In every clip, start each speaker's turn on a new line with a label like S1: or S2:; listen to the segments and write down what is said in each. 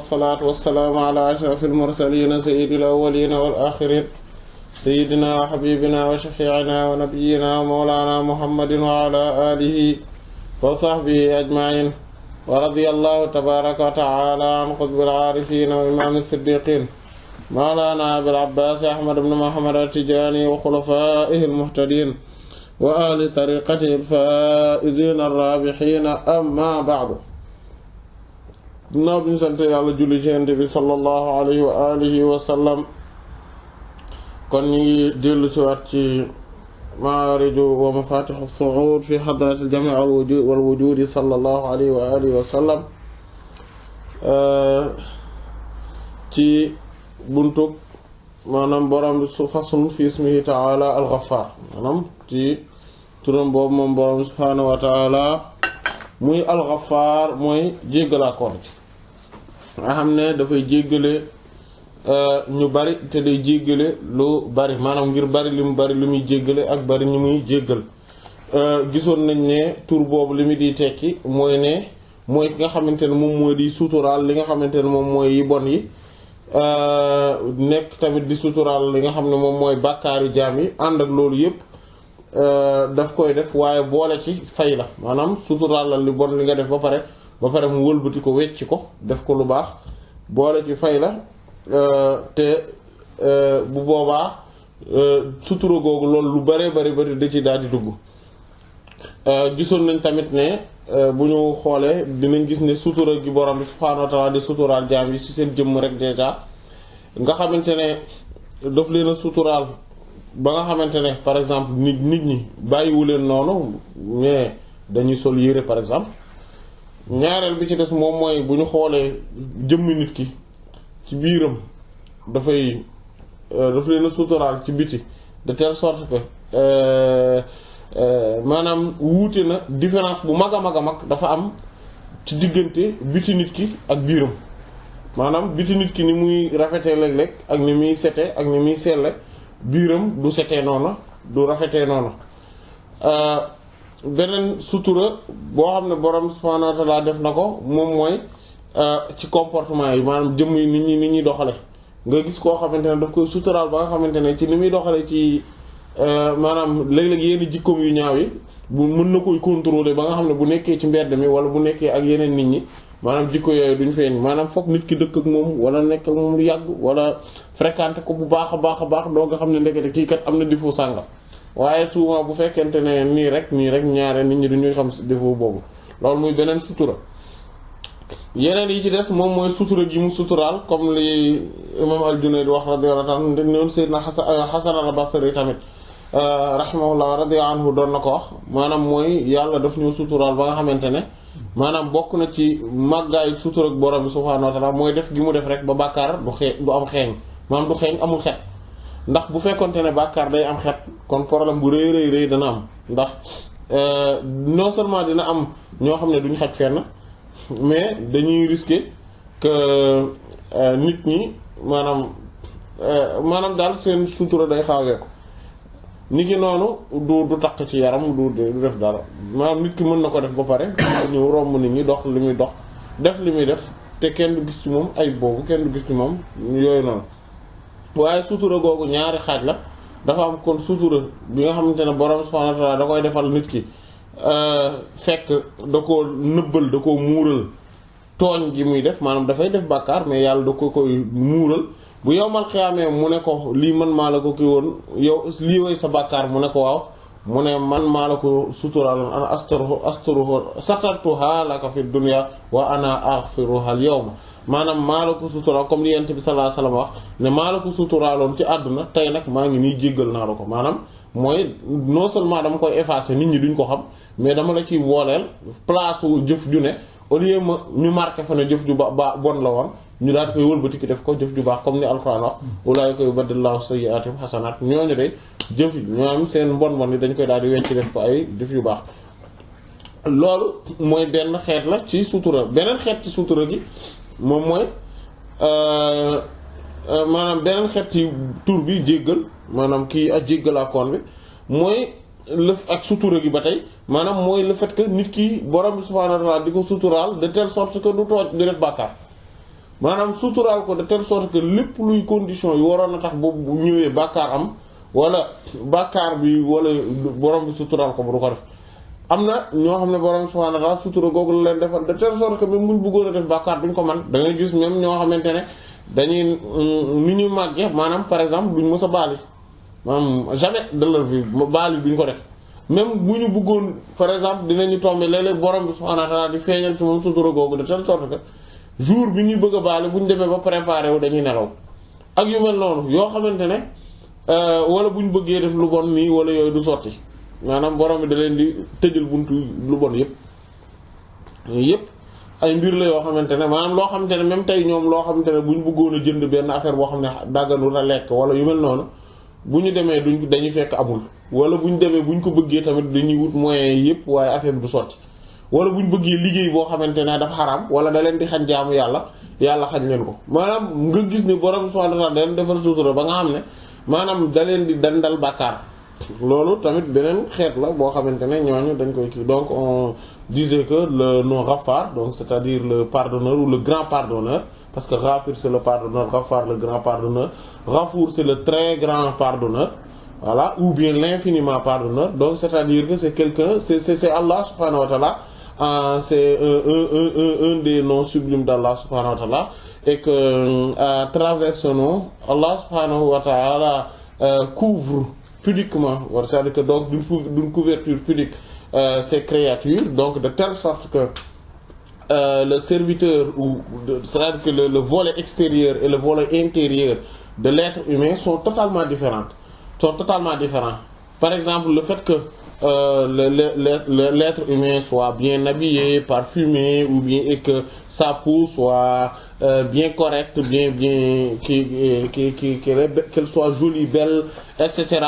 S1: والصلاة والسلام على أشرف المرسلين سيد الأولين والآخرين سيدنا وحبيبنا وشفيعنا ونبينا ومولانا محمد وعلى آله وصحبه أجمعين ورضي الله تبارك وتعالى عن قطب العارفين وإمام الصديقين مولانا أبي العباس أحمد بن محمد التجاني وخلفائه المهتدين وأهل طريقته الفائزين الرابحين أما بعد ginnaaw bi ñu sant yàlla julli ci Yonent bi sallallahu alayhi wa alihi wa sallam kon ñu ngi dellu si waat ci maariju wa mafatixu suud fi xadrati al-jami' wal wujudi sallallahu alayhi wa alihi wa sallam ci buntug maanaam borom bi su fasun fi ismihi ta'ala al-Ghaffar maanaam ci turam boobu moom borom subhaanahu wa ta'ala muy al-Ghaffar mooy jéggalaakoon bi nga xam ne dafay jéggale ñu bari te day jéggale lu bari maanaam ngir bari li mu bari lu muy jéggale ak bari ñu muy jéggal gisoon nañ ne tur boobu li mu di tekki mooy ne mooy ki nga xamante ne moom mooy di suturaal li nga xamante ne moom mooy yi bon yi nekk tamit di suturaal li nga xam ne moom mooy bàkkaari jaam yi ànd ak loolu yépp daf koy def waaye boole ci fay la maanaam suturaal la li bon li nga def ba pare mu wëlbati ko wecci ko def ko lu baax boole ci fay la te bu boobaa sutura googu loolu lu bare bari da ci daal di dugg gisoon nañ tamit ne bu ñu xoolee dinañ gis ne sutura gi borom bi subhaanahu wa ta'ala di suturaal jaam yi ci seen jëmm rek déjà nga xamante ne daf leen a suturaal ba nga xamante ne par exemple nit ñi bàyyiwu leen noonu mais dañuy sol yére par exemple ñaareel bi ci des moom mooy bu ñu xoolee jëmmi nit ki ci biiram daf leen a suturaal ci biti de telle sorte que maanaam wuute na différence bu mag a mag dafa am ci diggante biti nit ki ak biiram maanaam biti nit ki ni muy rafetee léeg-léeg ak ni muy setee ak ni muy selle biiram du setee noonu du rafetee noonu beneen sutura boo xam ne borom subhaanahu wa ta'ala def na ko moom mooy ci comportement yi maanaam jëmm yi nit ñi doxale nga gis koo xamante ne daf koy suturaal ba nga xamante ne ci ni muy doxale ci maanaam léeg-léeg yenn jikkoom yu ñaaw yi bu mën na koy contrôler ba nga xam ne bu nekkee ci mbedd mi wala bu nekkee ak yeneen nit ñi maanaam jikko yooyu duñ feeñ maanaam fokk nit ki dëkk ak moom wala nekk ak moom lu yàgg wala fréquenter ko bu baax a baax doo nga xam ne ndekete kii kat am na défaut sàngam waaye souvent bu fekkente ne nii rek ñaare nit ñi duñuy xam défaut boobu loolu muy beneen sutura yeneen yi ci des moom mooy sutura gi mu suturaal comme li imam al-Junayd wax radiyallahu anhu ndeg noonu Seydina Hasan al-Basri tamit rahimahullah radiyallahu anhu doon na ko wax maanaam mooy yàlla daf ñëw suturaal ba nga xamante ne maanaam bokk na ci màggaayu sutura ak borom bi subhaanahu wa ta'ala mooy def gi mu def rek ba bàkkaar du am xeeñ maanaam du xeeñ amul xet ndax bu fekkonte ne bàkkaar day am xet kon problème bu rëy dana am ndax non seulement dina am ñoo xam ne duñu xaj fenn mais dañuy risquer que nit ñi maanaam daal seen sutura day xaawee ko nit ki noonu du takk ci yaram du def dara maanaam nit ki mën na ko def ba pare ñëw romb nit ñi dox li muy dox def li muy def te kenn du gis ci moom ay boobu kenn du gis ci moom yooyu noonu waaye sutura googu ñaari xaaj la dafa am kon sutura bi nga xamante ne borom subhanahu wa ta'ala da koy defal nit ki fekk da koo nëbbal da koo muural tooñ gi muy def maanaam dafay def bàkkaar mais yàlla da ko koy muural bu yowmal xiyaamee mu ne ko lii man maa la ko kii woon yow lii way sa bàkkaar mu ne ko waaw mu ne man maa la ko suturaaloon ana asturuhu satartuha laka fi dunya wa ana aghfiruha al yawma maanaam maa la ko suturaal comme li Yonent bi sallallahu alayhi wasallam wax ne maa la ko suturaaloon ci àdduna tey nag maa ngi nii jéggal naa la ko maanaam mooy non seulement dama koy effacer nit ñi duñ ko xam mais dama la ciy wooleel place u jëf ju ne au lieu ma ñu marqué fa ne jëf ju ba bon la woon ñu daal koy wëlbati ki def ko jëf ju baax comme ni alxuraan wax ulaa'ika yubaddilullahu sayyi'aatihim hasanaat ñooñu de jëf yi ñoom seen bon yi dañ koy daal di wecc def ko ay jëf yu baax loolu mooy benn xeet la ci sutura beneen xeet ci sutura gi moom mooy maanaam beneen xeet ci tur bi jéggal maanaam kii ak jéggalaakoon bi mooy lëf ak sutura gi ba tey maanaam mooy le fait que nit ki borom bi subhaanahu wa ta'aala di ko suturaal de telle sorte que du tooj di def bàkkaar maanaam suturaal ko de telle sorte que lépp luy condition yi waroon a tax boobu bu ñëwee bàkkaar am wala bàkkaar bi wala borom bi suturaal ko bu du ko def. am na ñoo xam ne borom subhaanahu wa ta'aala sutura googu la leen defal de telle sorte que même buñ bëggoon a def bàkkaar duñ ko man da ngay gis même ñoo xamante ne dañuy ni ñu màggee maanaam par exemple duñ mës a baali maanaam jamais de leur vie baali duñ ko def même bu ñu bëggoon par exemple dinañu tomber léeg-léeg borom bi subhaanahu wa ta'aala di feeñal ci moom sutura googu de telle sorte que jour bi ñuy bëgg a baali bu ñu demee ba préparé wu dañuy nelaw ak yu mel noonu yoo xamante ne wala bu ñu bëggee def lu bon nii wala yooyu du sotti. maanaam borom bi da leen di tëjal buntu lu bon yëpp ay mbir la yoo xamante ne maanaam loo xamante ne même tey ñoom loo xamante ne bu ñu bëggoon a jënd benn affaire boo xam ne dagganul a lekk wala yu mel noonu bu ñu demee dañuy fekk amul wala bu ñu demee bu ñu ko bëggee tamit dañuy wut moyens yëpp waaye affaire bi du sotti wala bu ñu bëggee liggéey boo xamante ne dafa xaraam wala da leen di xañ jaamu yàlla xañ leen ko maanaam nga gis ne borom subhanahu wa ta'ala da leen defal sutura ba nga xam ne maanaam da leen di dandal bàkkaar loolu tamit beneen xeet la boo xamante ne ñooñu dañ koy kii donc on disait que le nom Ghaffar donc c'est-à-dire le pardonneur ou le grand pardonneur parce que Ghafir c'est le pardonneur, Ghaffar le grand pardonneur, Ghafour c'est le très grand pardonneur, voilà, ou bien l'infiniment pardonneur. Donc c'est-à-dire que c'est quelqu'un, c'est Allah subhanahu wa ta'ala, c'est un des noms sublimes d'Allah subhanahu wa ta'ala, et que à travers ce nom, Allah subhanahu wa ta'ala couvre pudiquement, c'est-à-dire que donc d'une couverture pudique ces créatures, donc de telle sorte que le serviteur c'est-à-dire que le volet extérieur et le volet intérieur de l'être humain sont totalement différents. Par exemple, le fait que l'être humain soit bien habillé, parfumé, ou bien et que sa peau soit bien correcte, qu'elle soit jolie, belle, etc.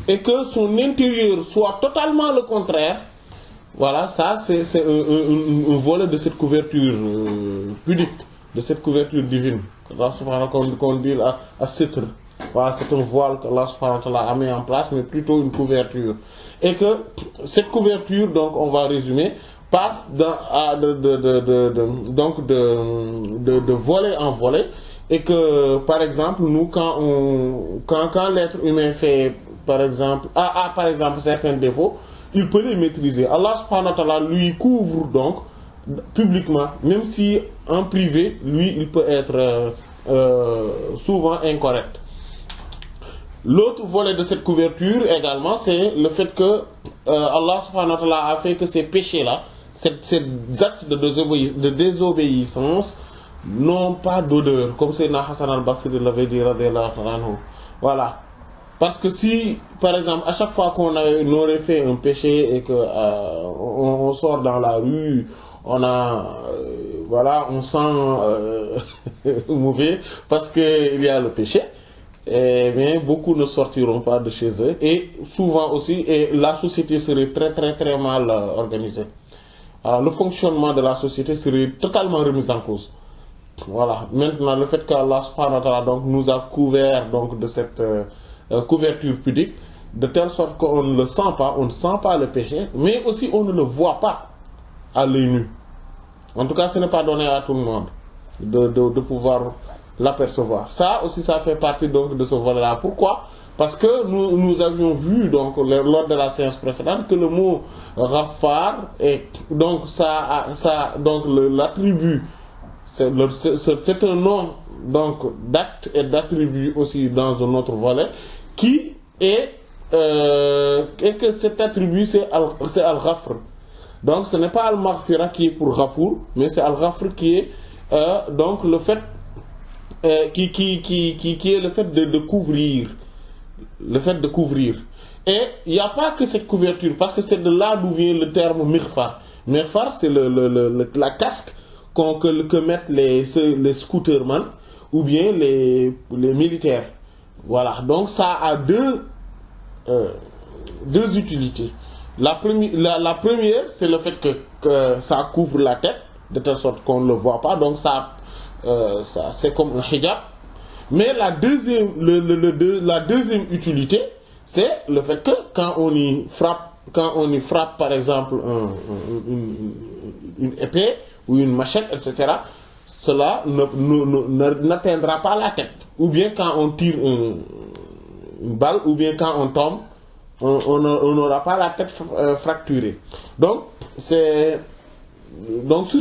S1: Et que son intérieur soit totalement le contraire. Voilà, ça c'est un volet de cette couverture pudique, de cette couverture divine. Qu'on dit à citra. Voilà, c'est un voile que Allah subhanahu wa ta'ala a mis en place, mais plutôt une couverture. Et que cette couverture, donc on va résumer, passe de volet en volet. Et que par exemple, nous quand l'être humain fait par exemple par exemple certains défauts, il peut les maîtriser. Allah subhanahu wa ta'ala lui couvre donc publiquement, même si en privé, lui il peut être souvent incorrect. L'autre volet de cette couverture également, c'est le fait que Allah subhanahu wa ta'ala a fait que ces péchés-là, ces actes de désobéissance n'ont pas d'odeur, comme Sayyidina Hassan al-Basri l'avait dit radiyallahu anhu. Voilà. Parce que si, par exemple, à chaque fois qu'on aurait fait un péché et que on sort dans la rue, on sent mauvais parce que il y a le péché, et bien beaucoup ne sortiront pas de chez eux et souvent aussi et la société serait très mal organisée. Alors le fonctionnement de la société serait totalement remis en cause. Voilà. Maintenant le fait qu'Allah subhanahu wa ta'ala donc nous a couvert donc de cette couverture pudique, de telle sorte qu'on ne le sent pas, on ne sent pas le péché, mais aussi on ne le voit pas à l'œil nu. En tout cas, ce n'est pas donné à tout le monde de pouvoir l'apercevoir. Ça aussi, ça fait partie donc de ce volet-là. Pourquoi? Parce que nous avions vu donc lors de la séance précédente que le mot Ghaffar est donc donc l'attribut, c'est un nom donc d'acte et d'attribut aussi dans un autre volet qui est et que cet attribut c'est Al-Ghafr. Donc ce n'est pas Al-Maghfira qui est pour Ghafour, mais c'est Al-Ghafr qui est donc le fait qui est le fait de couvrir, le fait de couvrir. Et il n'y a pas que cette couverture, parce que c'est de là d'où vient le terme Mighfar. Mighfar, c'est la casque que mettent les scooterman ou bien les militaires. Voilà, donc ça a deux utilités. La première, c'est le fait que ça couvre la tête de telle sorte qu'on ne le voit pas, donc ça c'est comme un hijab. Mais la deuxième utilité, c'est le fait que quand on y frappe par exemple une épée ou une machette, etc., cela n'atteindra pas la tête. Ou bien quand on tire une balle, ou bien quand on tombe, on n'aura pas la tête fracturée. Donc sur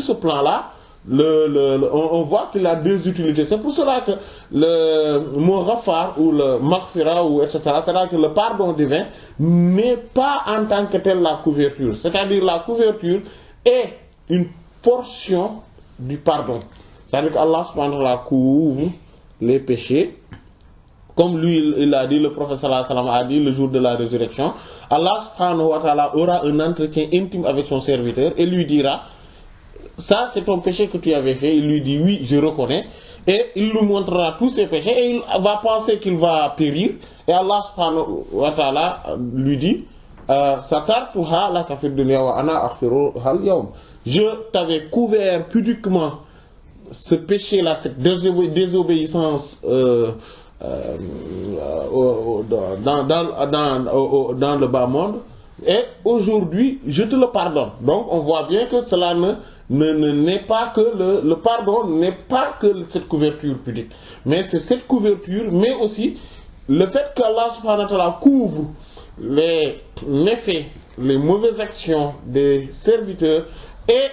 S1: ce plan-là, on voit qu'il a deux utilités. C'est pour cela que le mot ghafar ou le maghfira ou etc. c'est-à-dire que le pardon divin n'est pas en tant que tel la couverture. C'est-à-dire la couverture est une portion du pardon. C'est-à-dire qu'Allah subhanahu wa ta'ala couvre les péchés. Comme lui, il a dit, le prophète sallallahu alayhi wa sallam a dit le jour de la résurrection, Allah subhanahu wa ta'ala aura un entretien intime avec son serviteur et lui dira, ça c'est ton péché que tu avais fait. Il lui dit oui, je reconnais. Et il lui montrera tous ses péchés et il va penser qu'il va périr. Et Allah subhanahu wa ta'ala lui dit, satartuha laka fid dunya wa ana aghfiruha al-yawm. Je t'avais couvert pudiquement ce péché-là, cette désobéissance dans le bas monde, et aujourd'hui je te le pardonne. Donc on voit bien que cela n'est pas que le pardon n'est pas que cette couverture pudique, mais c'est cette couverture, mais aussi le fait qu'Allah subhanahu wa ta'ala couvre les méfaits, les mauvaises actions des serviteurs, et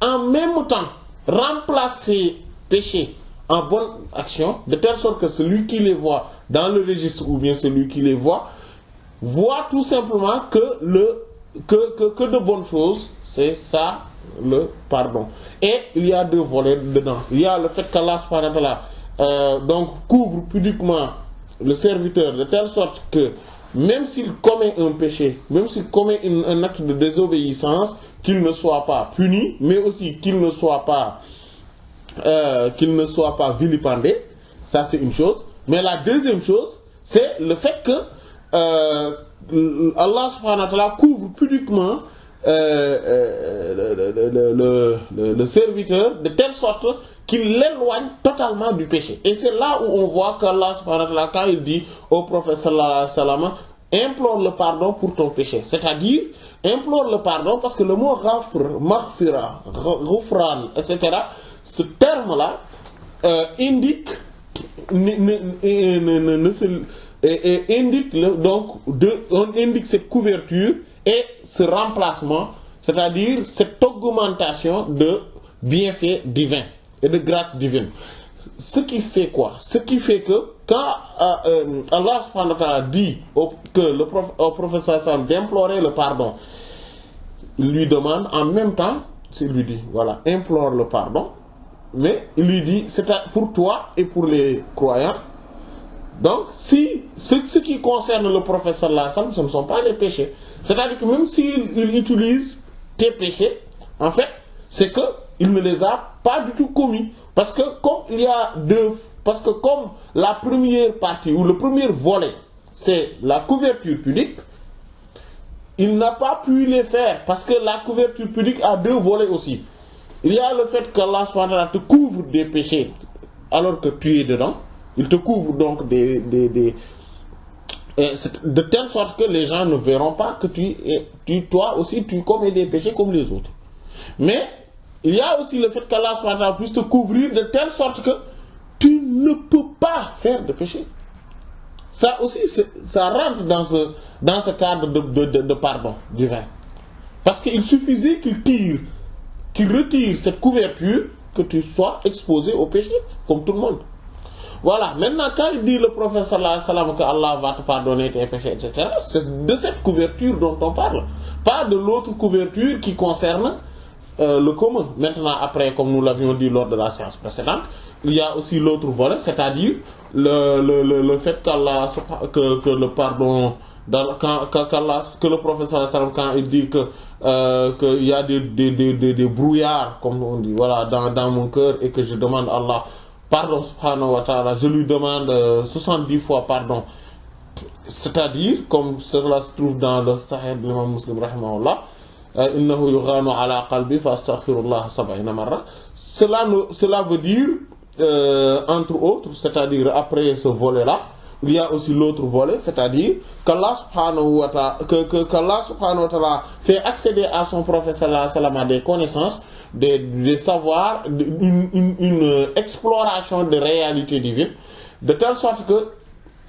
S1: en même temps remplacer péché en bonne action, de telle sorte que celui qui les voit dans le registre, ou bien celui qui les voit tout simplement que de bonnes choses. C'est ça le pardon. Et il y a deux volets dedans. Il y a le fait qu'Allah subhanahu wa ta'ala donc couvre pudiquement le serviteur de telle sorte que même s'il commet un péché, même s'il commet un acte de désobéissance, qu'il ne soit pas puni, mais aussi qu'il ne soit pas vilipendé. Ça c'est une chose. Mais la deuxième chose, c'est le fait que Allah subhanahu wa ta'ala couvre pudiquement le serviteur de telle sorte qu'il l'éloigne totalement du péché. Et c'est là où on voit qu'Allah subhanahu wa ta'ala, quand il dit au prophète sallallahu alayhi wa sallam, implore le pardon pour ton péché. C'est-à-dire, implore le pardon parce que le mot ghafr, maghfira, ghufran, etc., ce terme-là indique on indique cette couverture et ce remplacement, c'est-à-dire cette augmentation de bienfaits divins et de grâce divine. Ce qui fait quoi? Ce qui fait que quand Allah subhanahu wa ta'ala dit au prophète sallam d'implorer le pardon, il lui demande en même temps, il lui dit voilà, implore le pardon, mais il lui dit c'est pour toi et pour les croyants. Donc si ce qui concerne le prophète sallallahu alayhi wa sallam, ce ne sont pas les péchés. C'est-à-dire que même s'il utilise tes péchés, en fait, c'est que il ne les a pas du tout commis. Parce que comme la première partie ou le premier volet, c'est la couverture pudique, il n'a pas pu les faire parce que la couverture pudique a deux volets aussi. Il y a le fait qu'Allah subhanahu wa ta'ala te couvre des péchés alors que tu es dedans. Il te couvre donc de telle sorte que les gens ne verront pas que toi aussi tu commets des péchés comme les autres. Mais il y a aussi le fait qu'Allah subhanahu wa ta'ala puisse te couvrir de telle sorte que tu ne peux pas faire de péché. Ça aussi, ça rentre dans ce cadre de pardon divin. Parce qu'il suffisait qu'il retire cette couverture, que tu sois exposé au péché, comme tout le monde. Voilà, maintenant quand il dit le prophète sallallahu alayhi wa sallam que Allah va te pardonner tes péchés, etc., c'est de cette couverture dont on parle. Pas de l'autre couverture qui concerne le commun. Maintenant, après, comme nous l'avions dit lors de la séance précédente, il y a aussi l'autre volet, c'est-à-dire le fait que le pardon, que le prophète sallallahu alayhi wa sallam, quand il dit qu'il y a des brouillards, comme on dit, voilà, dans mon cœur, et que je demande à Allah pardon subhanahu wa ta'ala, je lui demande 70 fois pardon. C'est-à-dire, comme cela se trouve dans le Sahih de l'imam Muslim rahimahullah, innahu yughanu ala qalbi fa astaghfirullah 70 marra. Cela veut dire, entre autres, c'est-à-dire après ce volet-là, il y a aussi l'autre volet, c'est-à-dire qu'Allah subhanahu wa ta'ala fait accéder à son prophète sallallahu alayhi wa sallam à des connaissances des savoirs, une exploration des réalités divines, de telle sorte que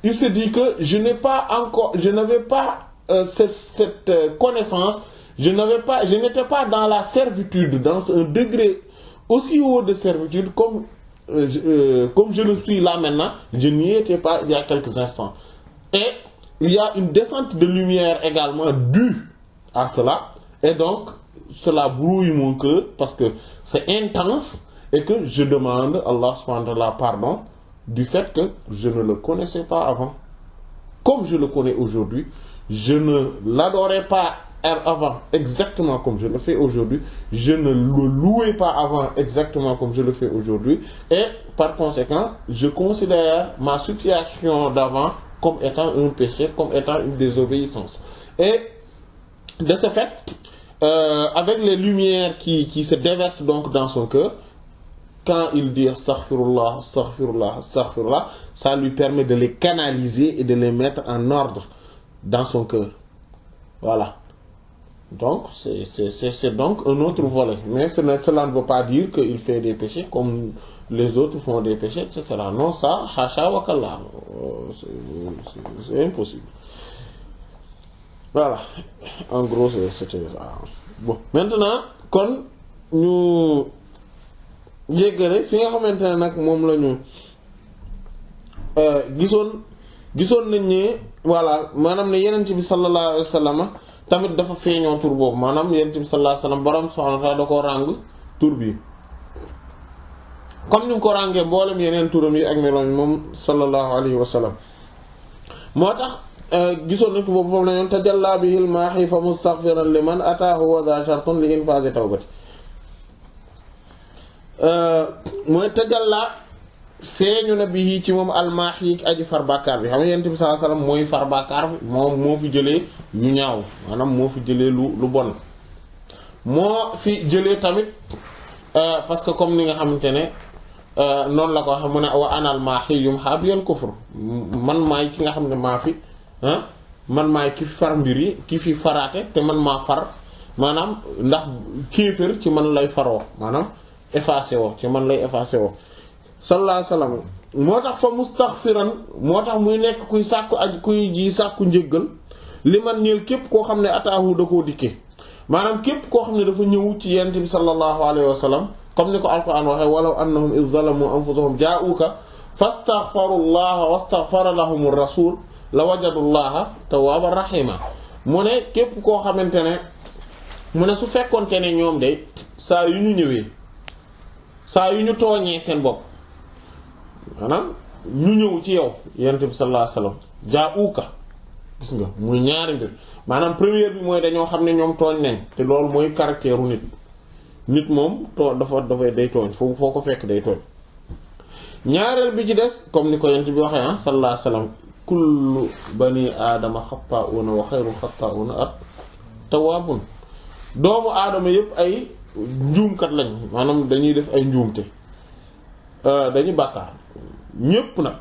S1: il se dit que je n'avais pas cette connaissance, je n'étais pas dans la servitude, dans un degré aussi haut de servitude comme je le suis là maintenant, je n'y étais pas il y a quelques instants. Et il y a une descente de lumière également due à cela, et donc cela brouille mon cœur parce que c'est intense et que je demande à Allah subhanahu wa ta'ala pardon du fait que je ne le connaissais pas avant. Comme je le connais aujourd'hui, je ne l'adorais pas avant exactement comme je le fais aujourd'hui, je ne le louais pas avant exactement comme je le fais aujourd'hui, et par conséquent, je considère ma situation d'avant comme étant un péché, comme étant une désobéissance. Et de ce fait, avec les lumières qui se déversent donc dans son cœur, quand il dit astaghfirullah, astaghfirullah, astaghfirullah, ça lui permet de les canaliser et de les mettre en ordre dans son cœur. Voilà. Donc, c'est donc un autre volet. Mais cela ne veut pas dire qu'il fait des péchés comme les autres font des péchés, etc. Non, ça, hasha wa kallah. C'est impossible. Voilà. En gros, c'était ça. Bon. Maintenant, kon ñu jéggale fi nga xamante ne nag moom la ñu gisoon nañ ne voilà maanaam ne Yonent bi sallallahu alayhi wa sallam tamit dafa feeñoo tur boobu maanaam Yonent bi sallallahu alayhi wa sallam borom subhanahu wa ta'ala da koo ràng tur bi comme ni mu ko ràngee mboolem yeneen turam yi ak meloom moom sallallahu alayhi wa sallam. moo tax gisoon nañ ko boobu foofu la ñoon tajalla bihil maahi fa mustaghfiran liman ataahu wa dha shartun li infazi tawbati mooy tajalla feeñu na bi ci moom almaahi aji far bàkkaar bi xam nga Yonent bi sallallahu alayhi wasallam mooy far bàkkaar bi moom moo fi jëlee yu ñaaw maanaam moo fi jëlee lu bon moo fi jëlee tamit parce que comme ni nga xamante ne noonu la ko wax mu ne wa anal maahi yumha bil kufr man maay ki nga xam ne maa fi man maay ki fi far mbir yi ki fi faraate te man maa far maanaam ndax kéefër ci man lay faroo maanaam effacé woo ci man lay effacé woo sallallahu alayhi wasallam moo tax fa mustaghfiran moo tax muy nekk kuy sàkku kuy ji sàkku njéggal li man ñeel képp koo xam ne ataahu da koo dikkee maanaam képp koo xam ne dafa ñëw ci yent bi sallallahu alayhi wasallam comme ni ko alquran waxee walaw annahum iz zalamu anfusahum jaa'uka fastaghfarullaha wastaghfara lahumur rasul la wajadullaha tawwaban rahima mu ne képp koo xamante ne mu ne su fekkonte ne ñoom de saa yu ñu ñëwee saa yu ñu tooñee seen bopp maanaam ñu ñëw ci yow yonent bi sallallahu alayhi wasallam jaa'uka gis nga muy ñaari mbir maanaam première bi mooy dañoo xam ne ñoom tooñ nañ te loolu mooy caractère u nit moom dafay day tooñ foo ko fekk day tooñ ñaareel bi ci des comme ni ko yonent bi waxee sallallahu alayhi wasallam kullu bani aadama xattaa'una wa xayru xattaa'una at-tawwaabun doomu aadama yépp ay njuumkat lañ maanaam dañuy def ay njuumte dañuy bàkkaar ñépp nag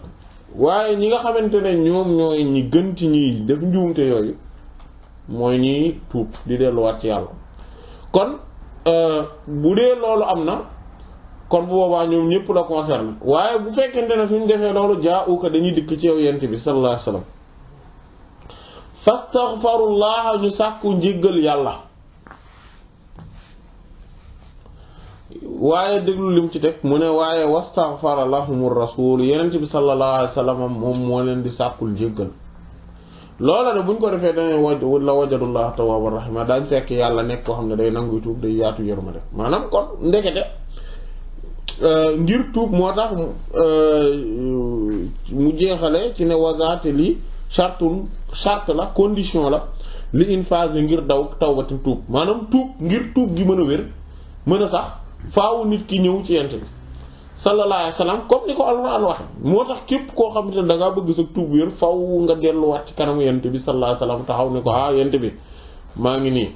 S1: waaye ñi nga xamante ne ñoom ñooy ñi gën ci ñiy def njuumte yooyu mooy ñiy tuub di delluwaat ci yàlla kon bu dee loolu am na kon bu boobaa ñoom ñépp la concerné waaye bu fekkente ne suñ defee loolu jaa'uka dañuy dikk ci yow yent bi sallallahu alayhi wasallam fastaghfirullah ñu sàkku njéggal yàlla waaye déglu lim ci teg mu ne waaye wastaghfara lahumur rasul yenent bi sallallahu alayhi wasallam moom moo leen di sàkkul njéggal loola de buñ ko defee dañuy la wajadullah tawwabar rahima daañ fekk yàlla nekk koo xam ne day nanguy tuub day yaatu yërmande maanaam kon ndekete ngir tuub moo tax mu jeexale ci ne wazaate lii charte la condition la li une phase ngir daw tawbatin tuub maanaam tuub ngir tuub gi mën a wér mën a sax faawu nit ki ñëw ci yent bi sallallahu alayhi wasallam comme ni ko alxuraan waxe moo tax képp koo xam ne da ngaa bëgg sa tuub wér faaw nga delluwaat ci kanamu yent bi sallallahu alayhi wasallam taxaw ne ko yent bi maa ngi nii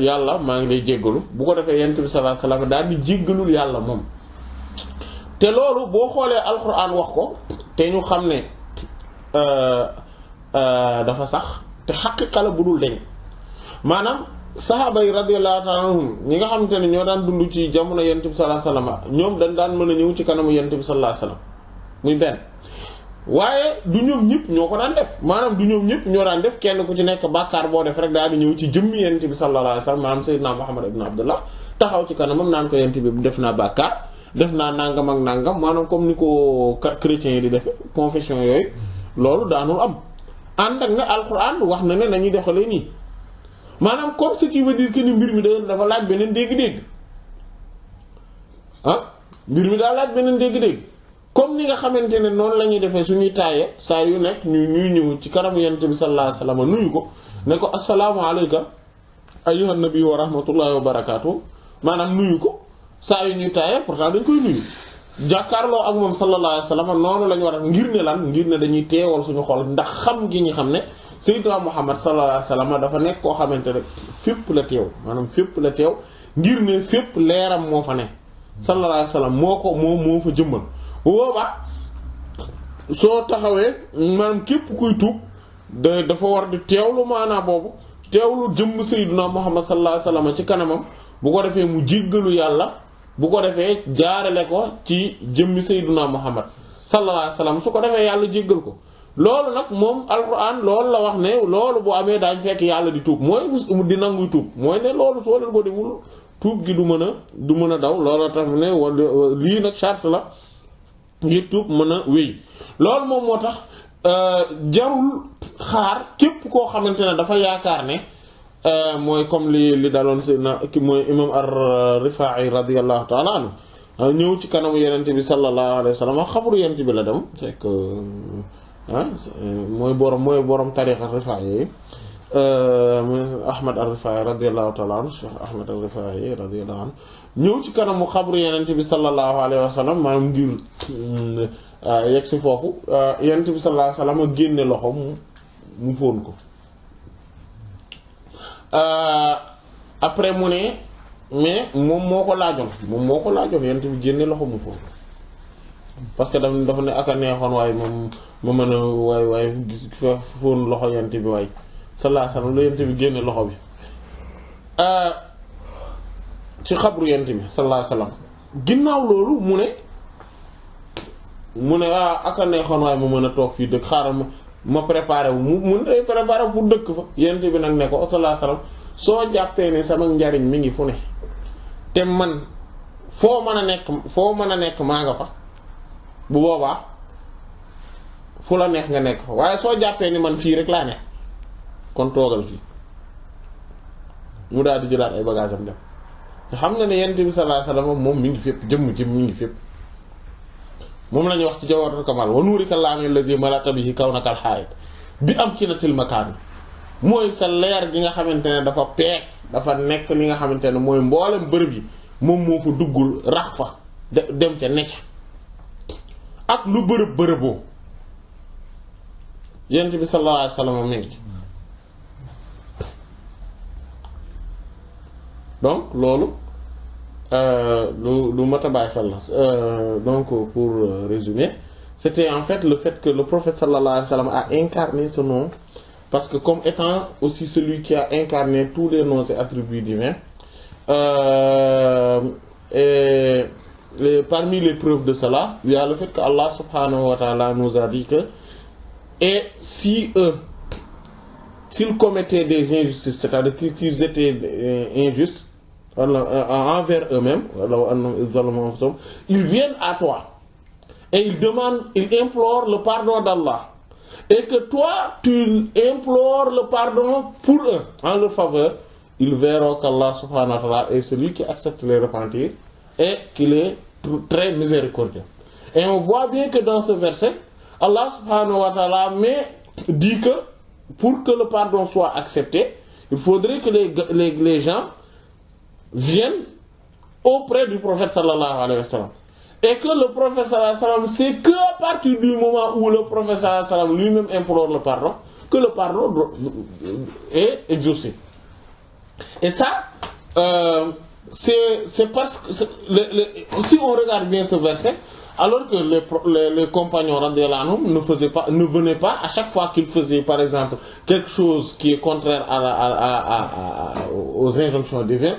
S1: yàlla maa ngi lay jéggalu bu ko defee yent bi sallallahu alayhi wasallam daal di jéggalul yàlla moom te loolu boo xoolee alxuraan wax ko te ñu xam ne dafa sax te xaqiqa la bu dul deñ maanaam saxaaba yi radiyallahu ta'ala anhum ñi nga xamante ne ñoo daan dund ci jamono yonent bi sallallahu alayhi wasallam ñoom dañ daan mën a ñëw ci kanamu yonent bi sallallahu alayhi wasallam muy benn waaye du ñoom ñëpp ñoo ko daan def maanaam du ñoom ñëpp ñoo daan def kenn ku ci nekk bàkkaar boo def rek daal di ñëw ci jëmmi yonent bi sallallahu alayhi wasallam maanaam sayyidina Muhammad ibn Abdullah taxaw ci kanamam naan ko yonent bi def naa bàkkaar def naa nangam ak nangam maanaam comme ni ko chrétiens yi di defe confession yooyu loolu daanul am ànd ak ne alquran wax na ne nañuy doxalee nii maanaam comme ce qui veut dire que ni mbir mi dafa laaj beneen dégg-dégg mbir mi daa laaj beneen dégg-dégg comme ni nga xamante ne noonu la ñuy defee suñuy taaye saa yu nekk ñuy ñëw ci kanamu yonent bi sallallahu alayhi wasallam nuyu ko ne ko assalaamu alayka ayyuhan nabi wa rahmatullahi wa barakatuh maanaam nuyu ko saa yu ñuy taaye pourtant dañ koy nuyu jàkkaarloo ak moom sallallahu alayhi wasallam noonu la ñu war a ngir ne lan ngir ne dañuy teewal suñu xol ndax xam gi ñu xam ne sayyidina Muhammad sallallahu alayhi wasallam dafa nekk koo xamante ne fépp la teew maanaam fépp la teew ngir ne fépp leeram moo fa ne sallallahu alayhi wasallam moo fa jëmmal bu boobaa soo taxawee maanaam képp kuy tuub dafa war di teewlu maanaa boobu teewlu jëmm sayyidina Muhammad sallallahu alayhi wasallam ci kanamam bu ko defee mu jéggalu yàlla bu ko defee jaarale ko ci jëmmi sayyidina Muhammad sallallahu alayhi wasallam su ko defee yàlla jéggal ko loolu nag moom alquran loolu la wax ne loolu bu amee daañ fekk yàlla di tuub mooy di nanguy tuub mooy ne loolu soo leen ko deful tuub gi du mën a daw loolu tax ne lii nag charte la ngir tuub mën a wéy loolu moom moo tax jarul xaar képp koo xamante ne dafa yaakaar ne mooy comme li daloon Seydina mooy imam ar-Rifa'i radiyallahu ta'ala anhu ñëw ci kanamu yenente bi sallallahu alayhi wasallam xabru yenente bi la dem c'est que mooy borom tariqa Rifa'i Ahmad ar-Rifa'i radiyallahu ta'ala anhu Cheikh Ahmad ar-Rifa'i radiyallahu anhu ñëw ci kanamu xabru yenente bi sallallahu alayhi wasallam maanaam ngir yegg si foofu yenente bi sallallahu alayhi wasallam génne loxo mu fóon ko après mu ne mais moom moo ko laajoon yent bi génne loxo mu foofu parce que dafa ne aka neexoon waaye moom ma mën a waaye gis foon loxo yent bi waaye sallallahu alayhi wasallam la yent bi génne loxo bi ci xabru yent bi sallallahu alayhi wasallam ginnaaw loolu mu ne aka neexoon waaye ma mën a toog fii dëkk xaaral ma préparé wu mu day préparé pour dëkk fa yent bi nag ne ko sallallahu alayhi wasallam soo jàppee ne sama njariñ mi ngi fu ne te man foo mën a nekk maa nga fa bu boobaa fu la neex nga nekk fa waaye soo jàppee ni man fii rek laa ne kon toogal fii mu daal di jëlaat ay bagages am dem te xam nga ne yent bi sallallahu alayhi wasallam moom mi ngi fépp jëmm mi ngi fépp moom la ñuy wax ci jawharatul kamal wa nuurika llahi alladhi malaka bihi kawnakal haayit bi am ci natil makaan mooy sa leer gi nga xamante ne dafa peek dafa nekk li nga xamante ne mooy mboolem bërëb yi moom moo fa duggul rax fa dem ca necc ak lu bërëboo yent bi sallallahu alayhi wasallam mi ngi ci donc loolu lu mat a bàyyi xel la donc pour résumer c'était en fait le fait que le prophète sallallahu alayhi wasallam a incarné ce nom parce que comme étant aussi celui qui a incarné tous les noms et attributs divins et parmi les preuves de cela il y a le fait que Allah subhanahu wa ta'ala nous a dit que et si s'ils commettaient des injustices, c'est-à-dire qu'ils étaient injustes envers eux-mêmes, ils viennent à toi et ils implorent le pardon d'Allah. Et que toi, tu implores le pardon pour eux, en leur faveur, ils verront qu'Allah subhanahu wa ta'ala est celui qui accepte les repentirs et qu'il est très miséricordieux. Et on voit bien que dans ce verset, Allah subhanahu wa ta'ala dit que pour que le pardon soit accepté, il faudrait que les gens viennent auprès du prophète sallallahu alayhi wa sallam. Et que le prophète sallallahu alayhi wa sallam, c'est qu'à partir du moment où le prophète sallallahu alayhi wa sallam lui-même implore le pardon, que le pardon est exaucé. Et ça, c'est parce que si on regarde bien ce verset, Alors que les compagnons radiyallahu anhum ne venaient pas à chaque fois qu'ils faisaient par exemple quelque chose qui est contraire aux injonctions divines,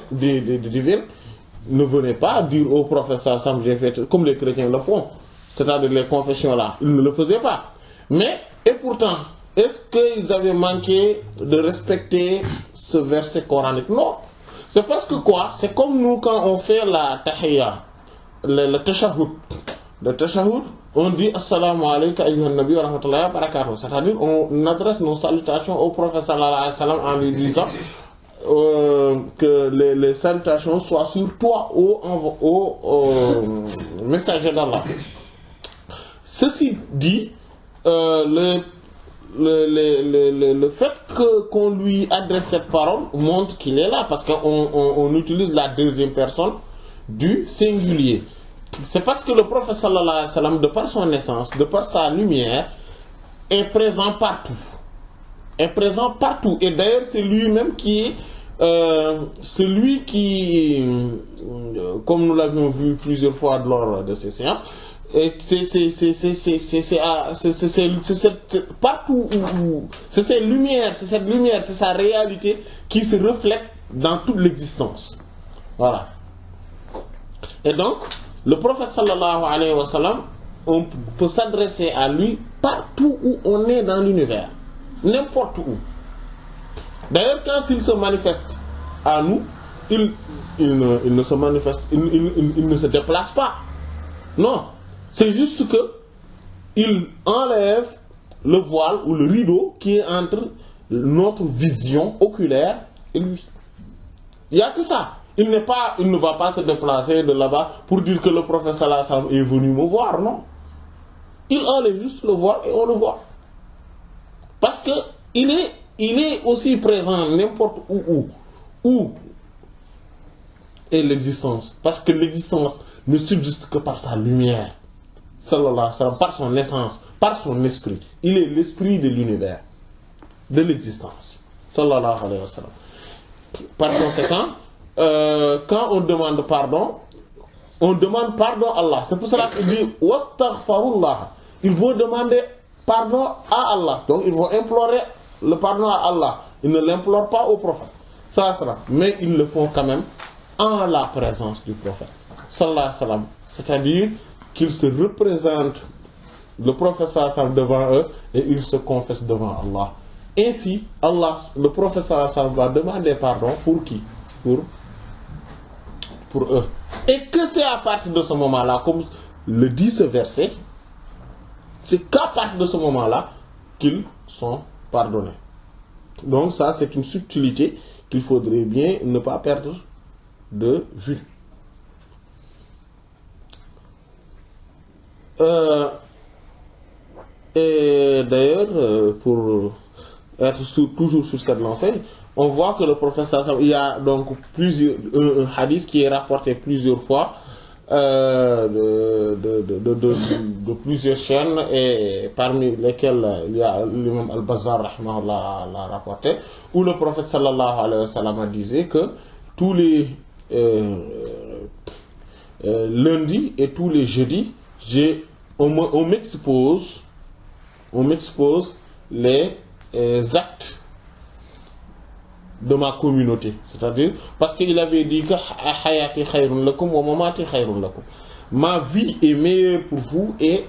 S1: ne venaient pas dire au prophète sallallahu j'ai fait comme les chrétiens le font, c'est-à-dire les confessions là, ils ne le faisaient pas. Mais et pourtant, est-ce qu'ils avaient manqué de respecter ce verset coranique? Non. C'est parce que quoi? C'est comme nous quand on fait la tahiyya, le tashahhud. Le tashahhud, on dit assalamu alayka ayyuhan nabi wa rahmatullahi wa barakatuh. C'est-à-dire on adresse nos salutations au prophète sallallahu alayhi wa sallam en lui disant que les salutations soient sur toi, au messager d'Allah. Ceci dit, le fait qu'on lui adresse cette parole montre qu'il est là, parce qu'on utilise la deuxième personne du singulier. C'est parce que le prophète sallallahu alayhi wa sallam, de par son essence, de par sa lumière, est présent partout. Est présent partout. Et d'ailleurs, c'est lui-même qui est celui qui, comme nous l'avions vu plusieurs fois lors de ces séances, c'est partout où c'est cette lumière, c'est sa réalité qui se reflète dans toute l'existence. Voilà. Et donc, le prophète sallallahu alayhi wa sallam, on peut s'adresser à lui partout où on est dans l'univers, n'importe où. D'ailleurs, quand il se manifeste à nous, il ne se manifeste, il ne se déplace pas. Non, c'est juste que il enlève le voile ou le rideau qui est entre notre vision oculaire et lui. Il n'y a que ça. Il ne va pas se déplacer de là-bas pour dire que le prophète sallallahu alayhi wa sallam est venu me voir, non. Il enlève juste le voile et on le voit. Parce que il est aussi présent n'importe où est l'existence. Parce que l'existence ne subsiste que par sa lumière. Sallallahu alayhi wa sallam, par son essence, par son esprit. Il est l'esprit de l'univers, de l'existence. Sallallahu alayhi wa sallam. Par conséquent, quand on demande pardon à Allah. C'est pour cela qu'il dit wastaghfirullah. Il faut demander pardon à Allah. Donc il faut implorer le pardon à Allah. Il ne l'implore pas au prophète. Ça sera. Mais ils le font quand même en la présence du prophète. Sallallahu alayhi wa sallam. C'est-à-dire qu'ils se représentent le prophète sallallahu alayhi wa sallam devant eux et ils se confessent devant Allah. Ainsi, Allah, le prophète sallallahu alayhi wa sallam va demander pardon pour qui? Pour eux. Et que c'est à partir de ce moment-là, comme le dit ce verset, c'est qu'à partir de ce moment-là qu'ils sont pardonnés. Donc ça, c'est une subtilité qu'il faudrait bien ne pas perdre de vue. Et d'ailleurs, pour être toujours sur cette lancée, on voit que le professeur, il y a donc un hadith qui est rapporté plusieurs fois de plusieurs chaînes, et parmi lesquelles il y a l'imam Al-Bazzar rahimahullah l'a rapporté, où le prophète sallallahu alayhi wa sallam disait que tous les lundis et tous les jeudis, on m'expose les actes de ma communauté, c'est-à-dire parce qu'il avait dit que hayati khayrun lakum wa mamati khayrun lakum, ma vie est meilleure pour vous et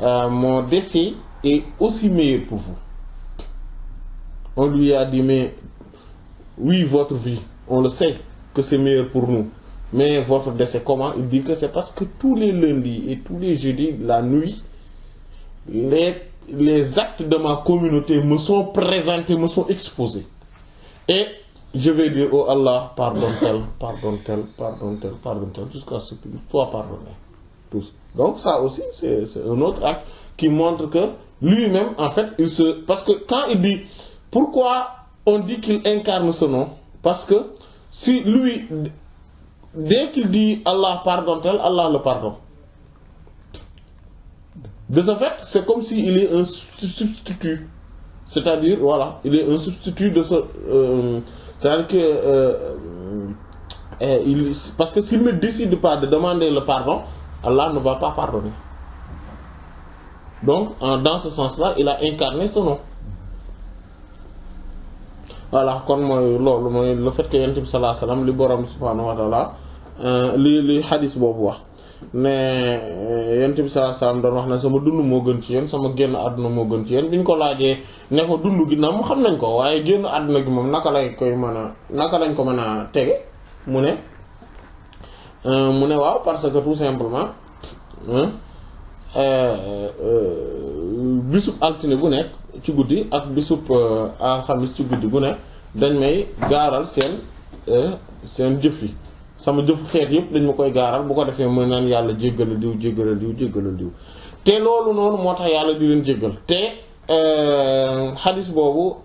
S1: mon décès est aussi meilleur pour vous. On lui a dit mais oui, votre vie, on le sait que c'est meilleur pour nous, mais votre décès comment? Il dit que c'est parce que tous les lundis et tous les jeudis la nuit, les actes de ma communauté me sont présentés, me sont exposés. Et je vais dire, oh Allah, pardonne-t-elle, jusqu'à ce qu'il soit pardonné. Tous. Donc ça aussi, c'est un autre acte qui montre que lui-même, en fait, parce que quand il dit, pourquoi on dit qu'il incarne ce nom? Parce que si lui, dès qu'il dit Allah, pardonne-t-elle, Allah le pardonne. De ce fait, c'est comme s'il est un substitut. C'est-à-dire, voilà, il est un substitut de ce... c'est-à-dire que... parce que s'il ne décide pas de demander le pardon, Allah ne va pas pardonner. Donc dans ce sens-là il a incarné ce nom. Voilà kon mooy loolu mooy le fait que yonent bi sallallahu alayhi wasallam li borom subhaanahu wa ta'ala li xadis boobu wax ne yonent bi sallallahu alayhi wasallam doon wax ne sama dund moo gën ci yéen sama génn àdduna moo gën ci yéen bi ñu ko laajee ne ko dund gi na mu xam nañ ko waaye génn àdduna gi moom naka lañ ko mën a tege mu ne waaw parce que tout simplement bisub altine bu nekk ci guddi ak bisub alxamis ci guddi gu nekk dañ may gaaral seen jëf yi sama jëfu xeet yëpp dañ ma koy gaaral bu ko defee mën naan yàlla jéggalal diw jéggalal diw jéggalal diw te loolu noonu moo tax yàlla di leen jéggal te xadis boobu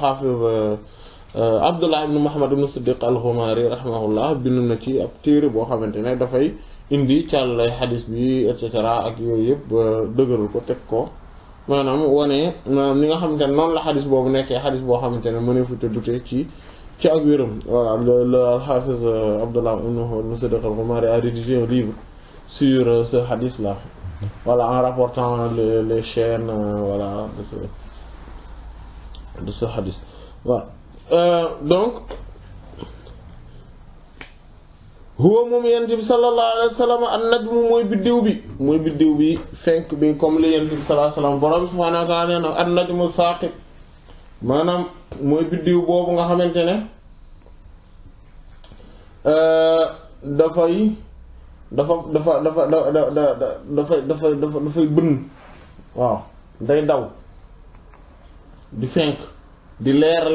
S1: xaafiz Abdullah ibn Muhammad ibn Siddiq al-Ghumari rahimahullah bind na ci ab téere boo xamante ne dafay indi càllay xadis bi et cetera ak yooyu yëpp dëgëral ko teg ko maanaam wane maanaam ni nga xamante ne noonu la xadis boobu nekkee xadis boo xamante ne mënee fu te dute ci ak wéram. Voilà le al-Hafiz Abdullah ibn Siddiq al-Ghumari a rédigé un livre sur ce hadith là, voilà, en rapportant les chaînes voilà de ce hadith. Voilà donc huwa moom yent bi sallallahu alayhi wa sallam an-najmu mooy biddiw bi fenk bi comme li yent bi sallallahu alayhi wa sallam borom subhaanahu wa ta'ala nee na an-najmu saaqib maanaam mooy biddiw boobu nga xamante ne dafay bënn waaw day daw di fenk di leer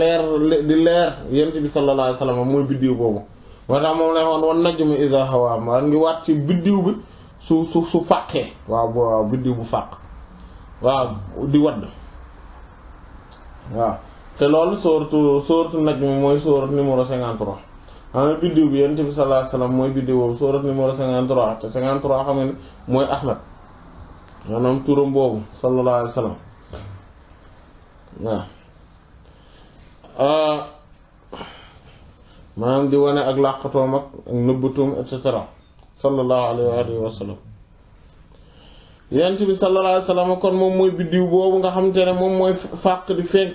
S1: yent bi sallallahu alayhi wa sallam mooy biddiw boobu moo tax moom lay woon wan najmu idha hawa ma ngi waat ci biddiw bi su fàqee waaw biddiw bu fàq waaw di wadd waaw te loolu sooratu najm mooy sooratu numéro 53 xam biddiw bi yonent bi sallallahu alayhi wasallam mooy biddiw boobu sooratu numéro 53 te 53 xam ne mooy Ahmad maanaam turam boobu sallallahu alayhi wasallam waaw maanaam di wane ak làqatoom ak nëbbatoom et cetera sallallahu alayhi wa sallam yonent bi sallallahu alayhi wa sallam kon moom mooy biddiw boobu nga xamante ne moom mooy fàq di fenk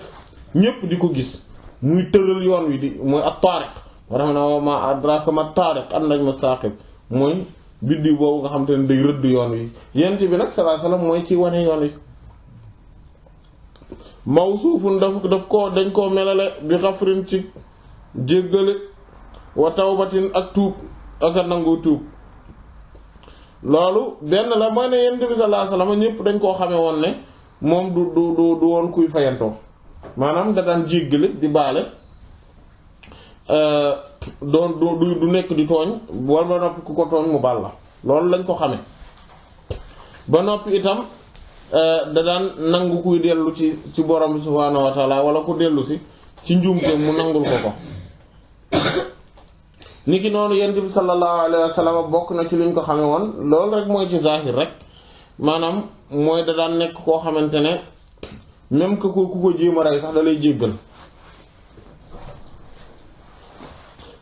S1: ñépp di ko gis muy tëral yoon wi di mooy at-Taariq wa rahna ma adraka ma at-Taariq an-najmu as-saaqib mooy biddiw boobu nga xamante ne day rëdd yoon wi yonent bi nag sallallahu alayhi wa sallam mooy ci wane yoon wi mawsuufun dañ koo melale bi xafrin ci jéggale wa tawbatin ak tuub ak a nangu tuub loolu benn la mooy ne yonent bi sallallahu alayhi wasallam ñépp dañ koo xame woon ne moom du woon kuy fayantoo maanaam da daan jéggale di baale du nekk di tooñ war ba noppi ku ko tooñ mu baal la loolu lañ ko xame ba noppi itam da daan nangu kuy dellu ci borom bi subhaanahu wa ta'ala wala ku dellu si ci njuumte mu nangul ko niki noonu yonent bi sallallahu alayhi wa sallam bokk na ci liñ ko xame woon loolu rek mooy ci zahir rek maanaam mooy da daan nekk koo xamante ne même que ku ko jéem a rey sax da lay jéggal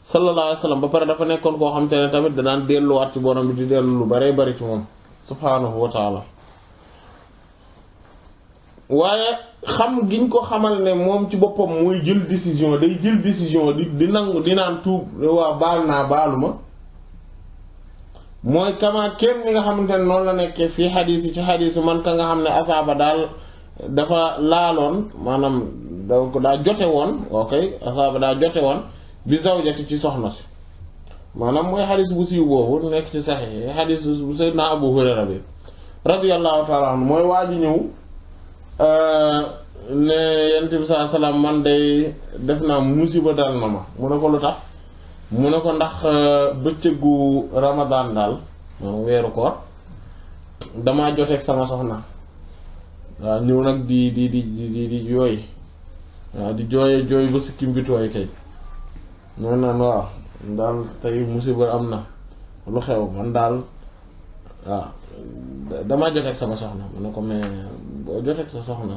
S1: sallallahu alayhi wa sallam ba pare dafa nekkoon koo xamante ne tamit da daan delluwaat ci borom bi di dellu lu baree bari ci moom subhaanahu wa ta'ala waaye xam giñ ko xamal ne moom ci boppam mooy jël décision day jël décision di nangu di naan tuub waa baal naa baaluma mooy kama kenn ni nga xamante ne noonu la nekkee fii xadiis yi ci xadiisu man ka nga xam ne asaaba daal dafa laaloon maanaam daa jote woon ok asaaba daa jote woon bi zawjati ci soxna si maanaam mooy xadiis bu siiw boobu nekk ci saxiix xadiis bu sayyidina Abu Hurayra bi radiyallahu ta'ala anhu mooy waa ji ñëw ne yonent bi sallallahu alayhi wasallam man day def naa musiba dal na ma mu ne ko lu tax mu ne ko ndax bëccëgu Ramadan daal moom weeru koor damaa joteeg sama soxna waaw ñëw nag di jooy waaw di jooy ba sikkim bi tooy kay ñoo naan waaw daal tey musiba am na lu xew man daal waaw damaa joteeg sama soxna mu ne ko mais boo joteeg sa soxna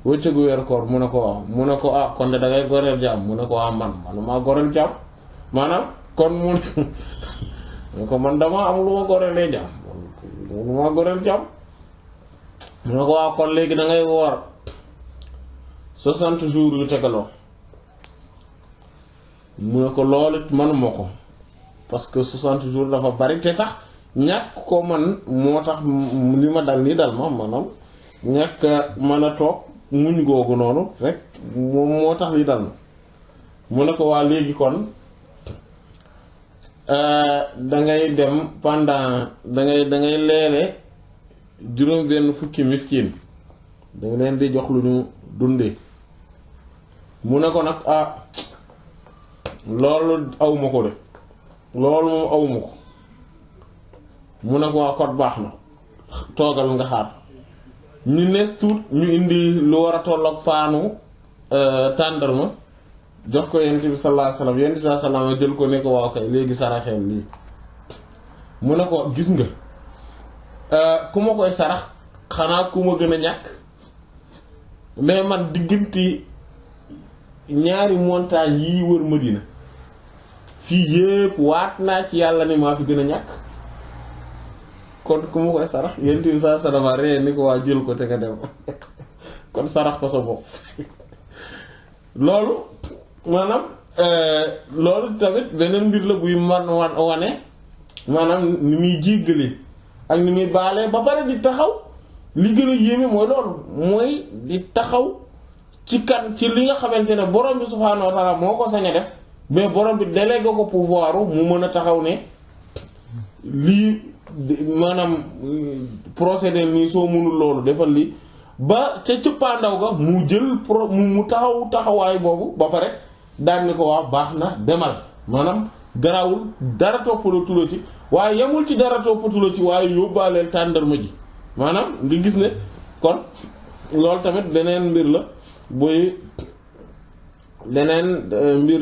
S1: wëccëgu weeru koor mu ne ko waaw mu ne ko ah kon de dangay goreel jaam mu ne ko ah manuma goreel jaam maanaam kon mu mu ko man dama am lu ma gorelee jàmm lu ma goreel jàmm mu ne ko waaw kon léegi da ngay woor 60 jours yu tegaloo mu ne ko loolu it manuma ko parce que 60 jours dafa bari te sax ñàkk ko man moo tax li ma dal nii dal ma maanaam ñàkk mën a toog muñ googu noonu rek moom moo tax li dal ma mu ne ko waa léegi kon dangay dem pendant dangay leele juróom benn fukki miskin danga leen di jox lu ñu dundee mu ne ko nag loolu awma ko de loolu moom awma ko mu ne ko waa kot baax na toogal nga xaar ñu nees tuut ñu indi lu war a tolloog paanu tàndarma jox ko yonent bi sallallahu alayhi wasallam yonent bi sallallahu alayhi wasallam jël ko ne ko waaw kay léegi saraxeel lii mu ne ko gis nga ku ma koy sarax xanaa ku ma gën a ñàkk mais man diggante ñaari montagne yi wër Madina fii yépp waat naa ci yàlla ni maa fi gën a ñàkk kon ku ma koy sarax yonent bi sallallahu alayhi wasallam ree ni ko waa jël ko te nga dem kon sarax ko sa bopp loolu maanaam loolu tamit beneen mbir la buy man wane maanaam ni muy jéggale ak ni muy baalee ba pare di taxaw li gën a yéeme mooy loolu mooy di taxaw ci kan ci li nga xamante ne borom bi subhaanahu wa ta'ala moo ko sañ a def mais borom bi délégué ko pouvoir mu mën a taxaw ne lii maanaam procédé nii soo mënul loolu defal lii ba ca cëppaandaw ga mu jël mu taxawaay boobu ba pare daan ni ko waaw baax na demal maanaam garawul dara toppaloo tulo ci waaye yamul ci dara toppatuloo ci waaye yóbbaaleel tàndarma ji maanaam nga gis ne kon loolu tamit beneen mbir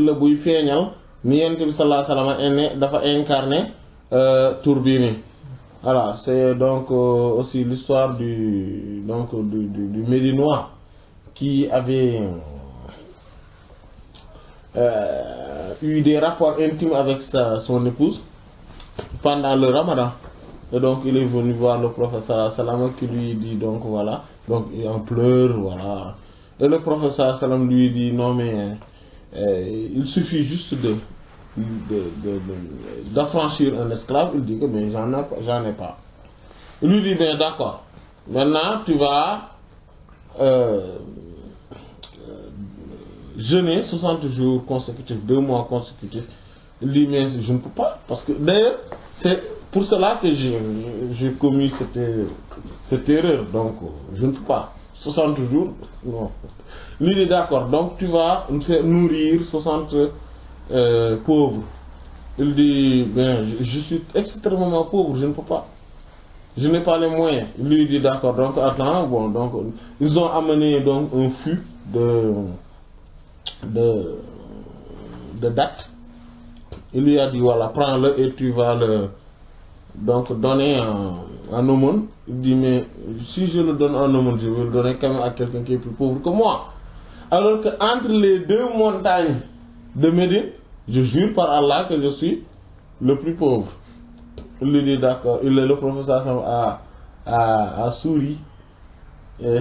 S1: la buy feeñal ni Yonent bi sallallahu alayhi wasallam dafa incarné tur bii nii voilà c'est donc aussi l'histoire du Médinois qui avait eu des rapports intimes avec son épouse pendant le Ramadan et donc il est venu voir le prophète sallallahu alayhi wasallam qui lui dit donc voilà donc il en pleure voilà et le prophète sallallahu alayhi wasallam lui dit non mais il suffit juste d'affranchir un esclave. Il dit que mais j'en ai pas. Il lui dit bien d'accord. Maintenant tu vas jeûner 60 jours consécutifs, 2 mois consécutifs. Il dit mais je ne peux pas parce que d'ailleurs c'est pour cela que j'ai commis cette erreur. Donc je ne peux pas. 60 jours non. Il lui dit d'accord. Donc tu vas faire nourrir 60 pauvre. Il dit ben je suis extrêmement pauvre, je ne peux pas. Je n'ai pas les moyens. Il lui dit d'accord. Donc attends, bon donc ils ont amené donc un fût de dattes. Il lui a dit voilà, prends-le et tu vas le donc donner en aumône. Il dit mais si je le donne en aumône, je vais le donner quand même à quelqu'un qui est plus pauvre que moi. Alors que entre les deux montagnes de Médine, je jure par Allah que je suis le plus pauvre. Il lui dit d'accord. Le professeur a souri et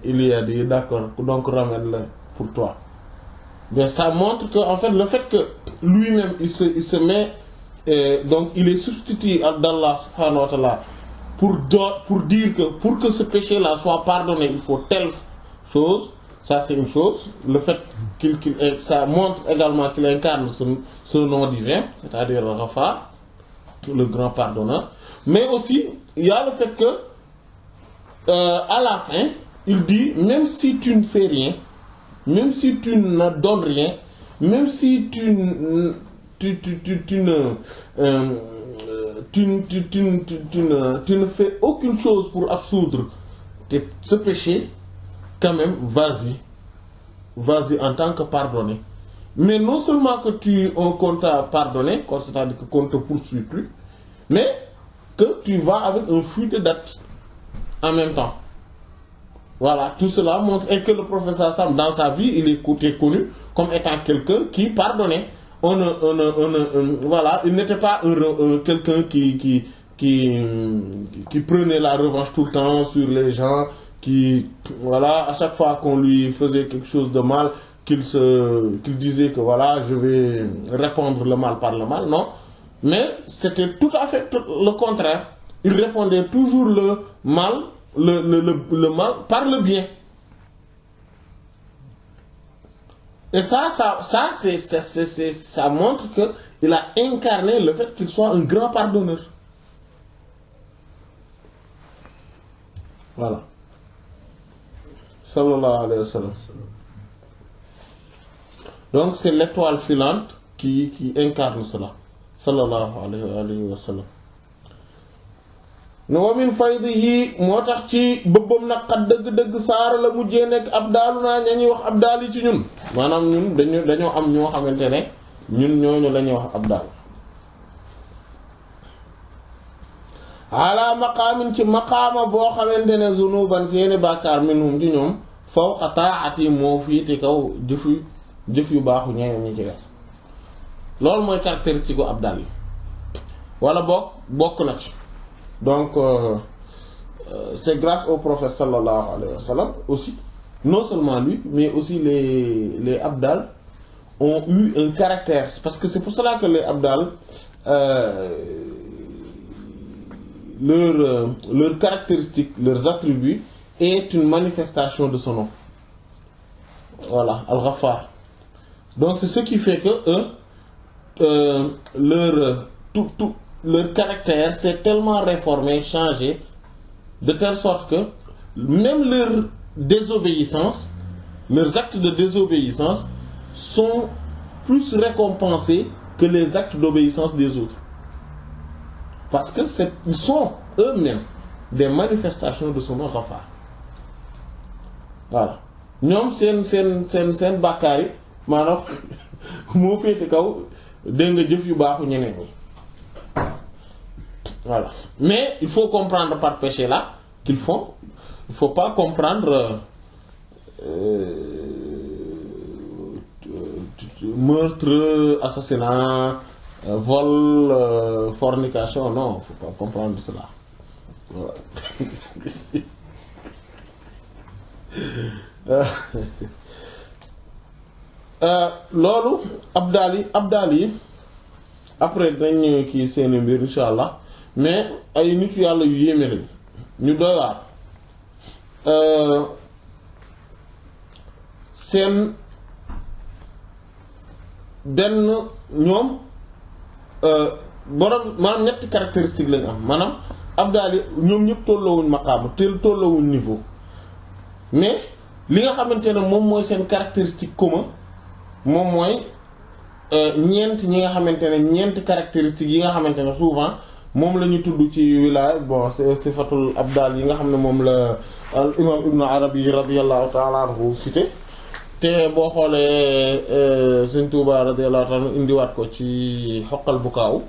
S1: il lui a dit d'accord, donc ramène-le pour toi. Mais ça montre que en fait le fait que lui-même il se met donc il est substitué d'Allah subhanahu wa ta'ala pour dire que pour que ce péché-là soit pardonné, il faut telle chose. Ça c'est une chose. Le fait ça montre également qu'il incarne ce nom divin, c'est-à-dire le Ghafar, le grand pardonneur. Mais aussi, il y a le fait que à la fin, il dit même si tu ne fais rien, même si tu ne donnes rien, même si tu ne fais aucune chose pour absoudre ce péché, quand même, vas-y en tant que pardonné. Mais non seulement que qu'on t'a pardonné, c'est-à-dire qu'on ne te poursuit plus, mais que tu vas avec un flux de dates en même temps. Voilà, tout cela montre et que le professeur Sam, dans sa vie, il est connu comme étant quelqu'un qui pardonnait. voilà, il n'était pas quelqu'un qui prenait la revanche tout le temps sur les gens, qui, voilà, à chaque fois qu'on lui faisait quelque chose de mal, qu'il disait que voilà, je vais répondre le mal par le mal, non. Mais c'était tout à fait le contraire. Il répondait toujours le mal par le bien. Et ça montre que il a incarné le fait qu'il soit un grand pardonneur. Voilà. Sallallahu alayhi wa sallam. Donc c'est l'étoile filante qui incarne cela. Sallallahu alayhi wa sallam. no wa min faydihi moo tax ci bëbbam nag xat dëgg-dëgg saara la mujjee nekk ab daalu naa ñañuy wax ab daal yi ci ñun maanaam ñun dañoo am ñoo xamante ne ñun ñooñu lañuy wax ab daal ala maqaamin ci maqaama boo xamante ne zunuban seeni bàkkaar minhum ci ñoom fawqa taa'ati moo fiiti kaw jëf yu baaxu ñeneen ñi ci def loolu mooy caractéristique ab daal yi wala bokk na ci. Donc c'est grâce au prophète sallallahu alayhi wa sallam aussi, non seulement lui, mais aussi les abdal ont eu un caractère, parce que c'est pour cela que les abdal leurs caractéristiques, leurs attributs est une manifestation de son nom. Voilà, Al-Ghaffar. Donc c'est ce qui fait que leur caractère s'est tellement réformé, changé, de telle sorte que même leur désobéissance, leurs actes de désobéissance sont plus récompensés que les actes d'obéissance des autres. Parce que ils sont eux-mêmes des manifestations de son nom Ghaffar. Voilà. ñoom seen bàkkaar yi maanaam moo féete kaw dégg nga jëf yu baaxu ñeneen ñi. Voilà. Mais il faut comprendre par péché là qu'ils font. Il faut pas comprendre meurtre, assassinat, vol, fornication. Non, il faut pas comprendre cela. Voilà. Loolu abdal yi après dañ kii seeni mbir insha allah. Mais ay nit yàlla yu yéeme lañ ñu doy waar seen benn ñoom borom maanaam ñetti caractéristiques lañ am maanaam abdal yi ñoom ñëpp tolloowuñ maqaama tolloowuñ niveau mais li nga xamante ne moom mooy seen caractéristique commun moom mooy ñeent ñi nga xamante ne ñeenti caractéristiques yi nga xamante ne souvent moom la ñu tudd ci wilaaya bon sifatul abdal yi nga xam ne moom la al imam ibn arabi radiyallahu ta'ala anhu cité te boo xoolee Sëriñ Tuubaa radiyallahu ta'ala indiwaat ko ci xoqal bukaaw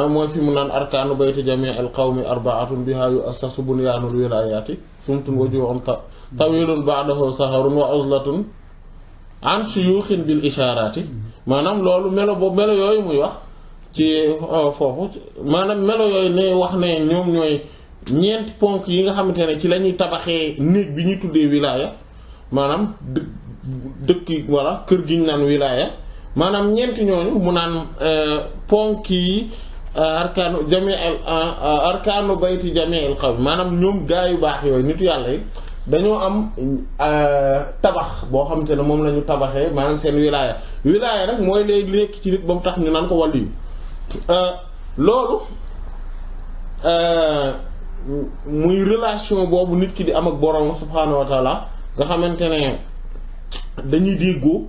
S1: mooy fi mu naan arkaanu bayti jami'il qawmi arba'atun biha yu'assasu bunyanul wilayati sumtun wajuhun tawilun ba'dahu saharun wa uzlatun an shuyukhin bil isharati maanaam loolu melo yooyu muy wax ci foofu maanaam melo yooyu ne wax ne ñoom ñooy ñeenti ponk yi nga xamante ne ci la ñuy tabaxee néeg bi ñuy tuddee wilaya maanaam dëkk walla kër gi ñu naan wilaya maanaam ñeenti ñooñu mu naan ponk yi arkaanu bayti jami'il qawm maanaam ñoom gaa yu baax yooyu nitu yàlla yi dañoo am tabax boo xamante ne moom la ñu tabaxee maanaam seen wilaya nag mooy léegi li nekk ci nit ba mu tax ñu naan ko wàllu yu loolu muy relation boobu nit ki di am ak borom subhaanahu wa taala nga xamante ne dañuy déggoo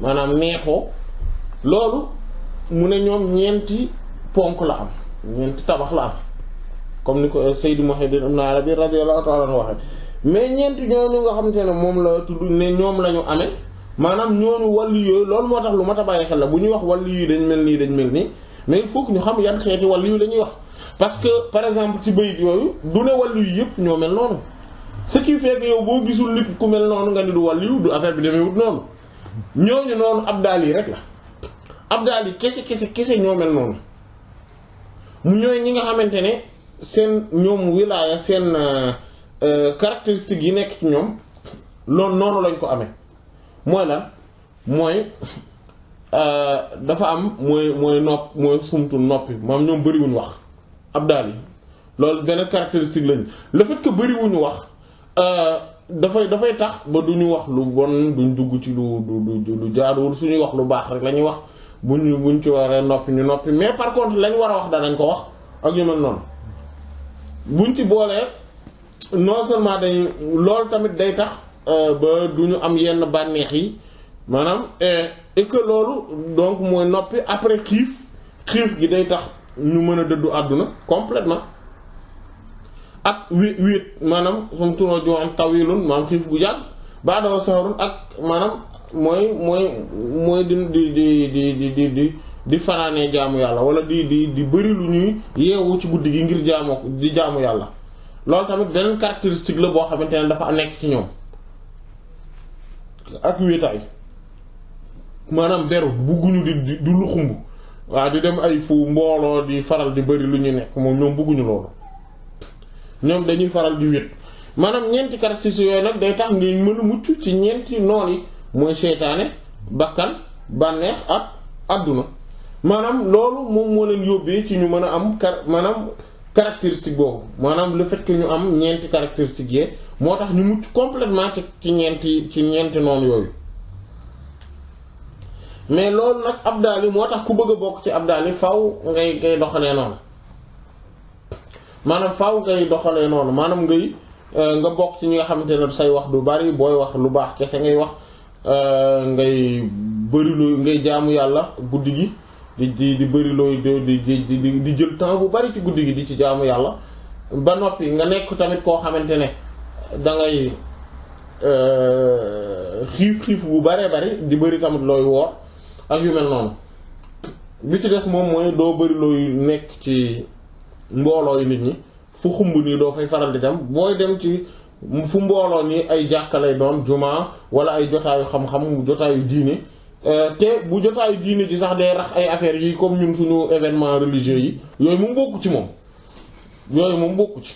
S1: maanaam neexoo loolu mu ne ñoom ñeenti ponk la am ñeenti tabax la am comme ni ko Sayyid Muhyiddin Ibn Arabi radiyallahu ta'ala anhu waxe mais ñeenti ñooñu nga xamante ne moom la tudd ne ñoom la ñu amee maanaam ñooñu wàllu yooyu loolu moo tax lu mat a bàyyi xel la bu ñuy wax wàllu yi dañ mel nii mais il faut que ñu xam yan xeeti wàllu yu la ñuy wax parce que par exemple ci bayit yooyu du ne wàllu yu yëpp ñoo mel noonu ce qui fait que yow boo gisul nit ku mel noonu nga ni du wàllu yu du affaire bi demee wut noonu ñooñu noonu abdal yi rek la abdal yi kese ñoo mel noonu mu ñooy ñi nga xamante ne seen ñoom wilaaya seen caractéristiques yi nekk ci ñoom loolu noonu lañ ko amee mooy lan mooy dafa am mooy sumtu noppi maam ñoom bëriwuñu wax abdal yi loolu benn caractéristique lañu le fait que bëriwuñu wax dafay tax ba duñu wax lu bon duñ dugg ci lu jaaduwul suñuy wax lu baax rek la ñuy wax buñ ci waree noppi ñu noppi mais par contre lañ war a wax danañ ko wax ak yu mel noonu buñ ci boolee non seulement dañ loolu tamit day tax ba duñu am yenn bànneex yi maanaam et que loolu donc mooy noppi après xiif gi day tax ñu mën a dëddu àdduna complètement ak wéet maanaam som turoo jo am tawilun maanaam xiif gu yàgg baadoo saharun ak maanaam mooy di fanaanee jaamu yàlla wala di bëri lu ñuy yeewu ci guddi gi ngir jaamu yàlla loolu tamit beneen caractéristique la boo xamante ne dafa nekk ci ñoom ak wéetaay maanaam beru bugguñu di lu xumb waaw di dem ay fu mbooloo di faral di bëri lu ñu nekk moom ñoom bugguñu loolu ñoom dañuy faral di wét maanaam ñeenti caractéristiques yooyu nag day tax ngay mën a mucc ci ñeenti noon yi mooy seytaane bakkan bànneex ak àdduna maanaam loolu moom moo leen yóbbee ci ñu mën a am maanaam caractéristique boobu maanaam le fait que ñu am ñeenti caractéristiques yee moo tax ñu mucc complètement ci ñeenti noonu yooyu mais loolu nag abdal yi moo tax ku bëgg a bokk ci abdal yi faaw ngay doxalee noonu maanaam faaw ngay doxalee noonu maanaam nga bokk ci ñi nga xamante ne say wax du bari booy wax lu baax kese ngay wax ngay bëri looy ngay jaamu yàlla guddi gi di bëri looy di jël temps bu bari ci guddi gi di ci jaamu yàlla ba noppi nga nekk tamit koo xamante ne dangay xiif bu baree bari di bëri tamit looy woor ak yu mel noonu bi ci des moom mooy doo bëri looy nekk ci mbooloo yi nit ñi fu xumb nii doo fay faral di dem booy dem ci fu mbooloo nii ay jàkka lay doon jumaa wala ay jotaayu xam-xam jotaayu diine te bu jotaayu diine ji sax day rax ay affaires yi comme ñun suñu événement religieux yi yooyu moom bokku ci moom yooyu moom bokku ci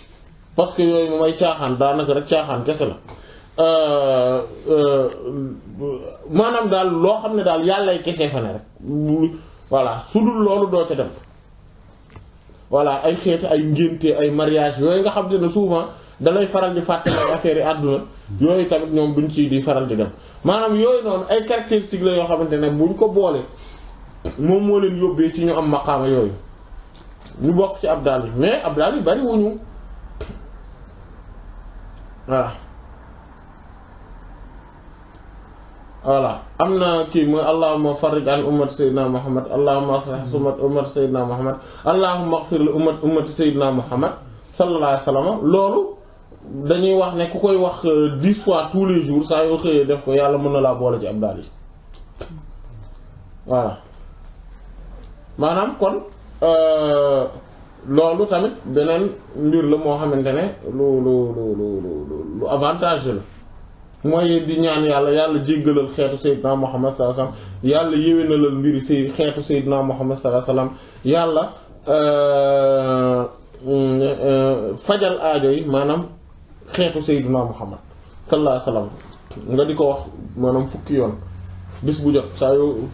S1: parce que yooyu moom ay caaxaan daanaka rek caaxaan kese la maanaam daal loo xam ne daal yàllay kese fa ne rek voilà su dul loolu doo ca dem voilà ay xeeti ay ngénte ay mariage yooyu nga xam te ne souvent dalay faral di fàtte ay affaires yi àdduna yooyu tamit ñoom duñ ci di faral di dem maanaam yooyu noonu ay caractéristiques la yoo xamante ne buñ ko boole moom moo leen yóbbee ci ñu am maqaama yooyu ñu bokk ci abdal yi mais abdal yi bari wuñu voilà am na kii mooy allahumma farrij an ummat sayyidina muhammad allahumma aslih ummat sayyidina muhammad allahumma ighfir li ummat sayyidina muhammad sallallahu alayhi wasallam loolu dañuy wax ne ku koy wax 10 fois tous les jours saa yoo xëyee def ko yàlla mën na laa boole ci abdal yi voilà maanaam kon loolu tamit beneen mbir la moo xamante ne lu avantage la mooy di ñaan yàlla jéggalal xeetu Seydina Muhammad sallallahu alayhi wasallam yàlla yéwénalal mbiri xeetu Seydina Muhammad sallallahu alayhi wasallam yàlla fajal aajo yi maanaam xeetu Seydina Muhammad sallallahu alayhi wasallam nga di ko wax maanaam fukki yoon bis bu jot saa yu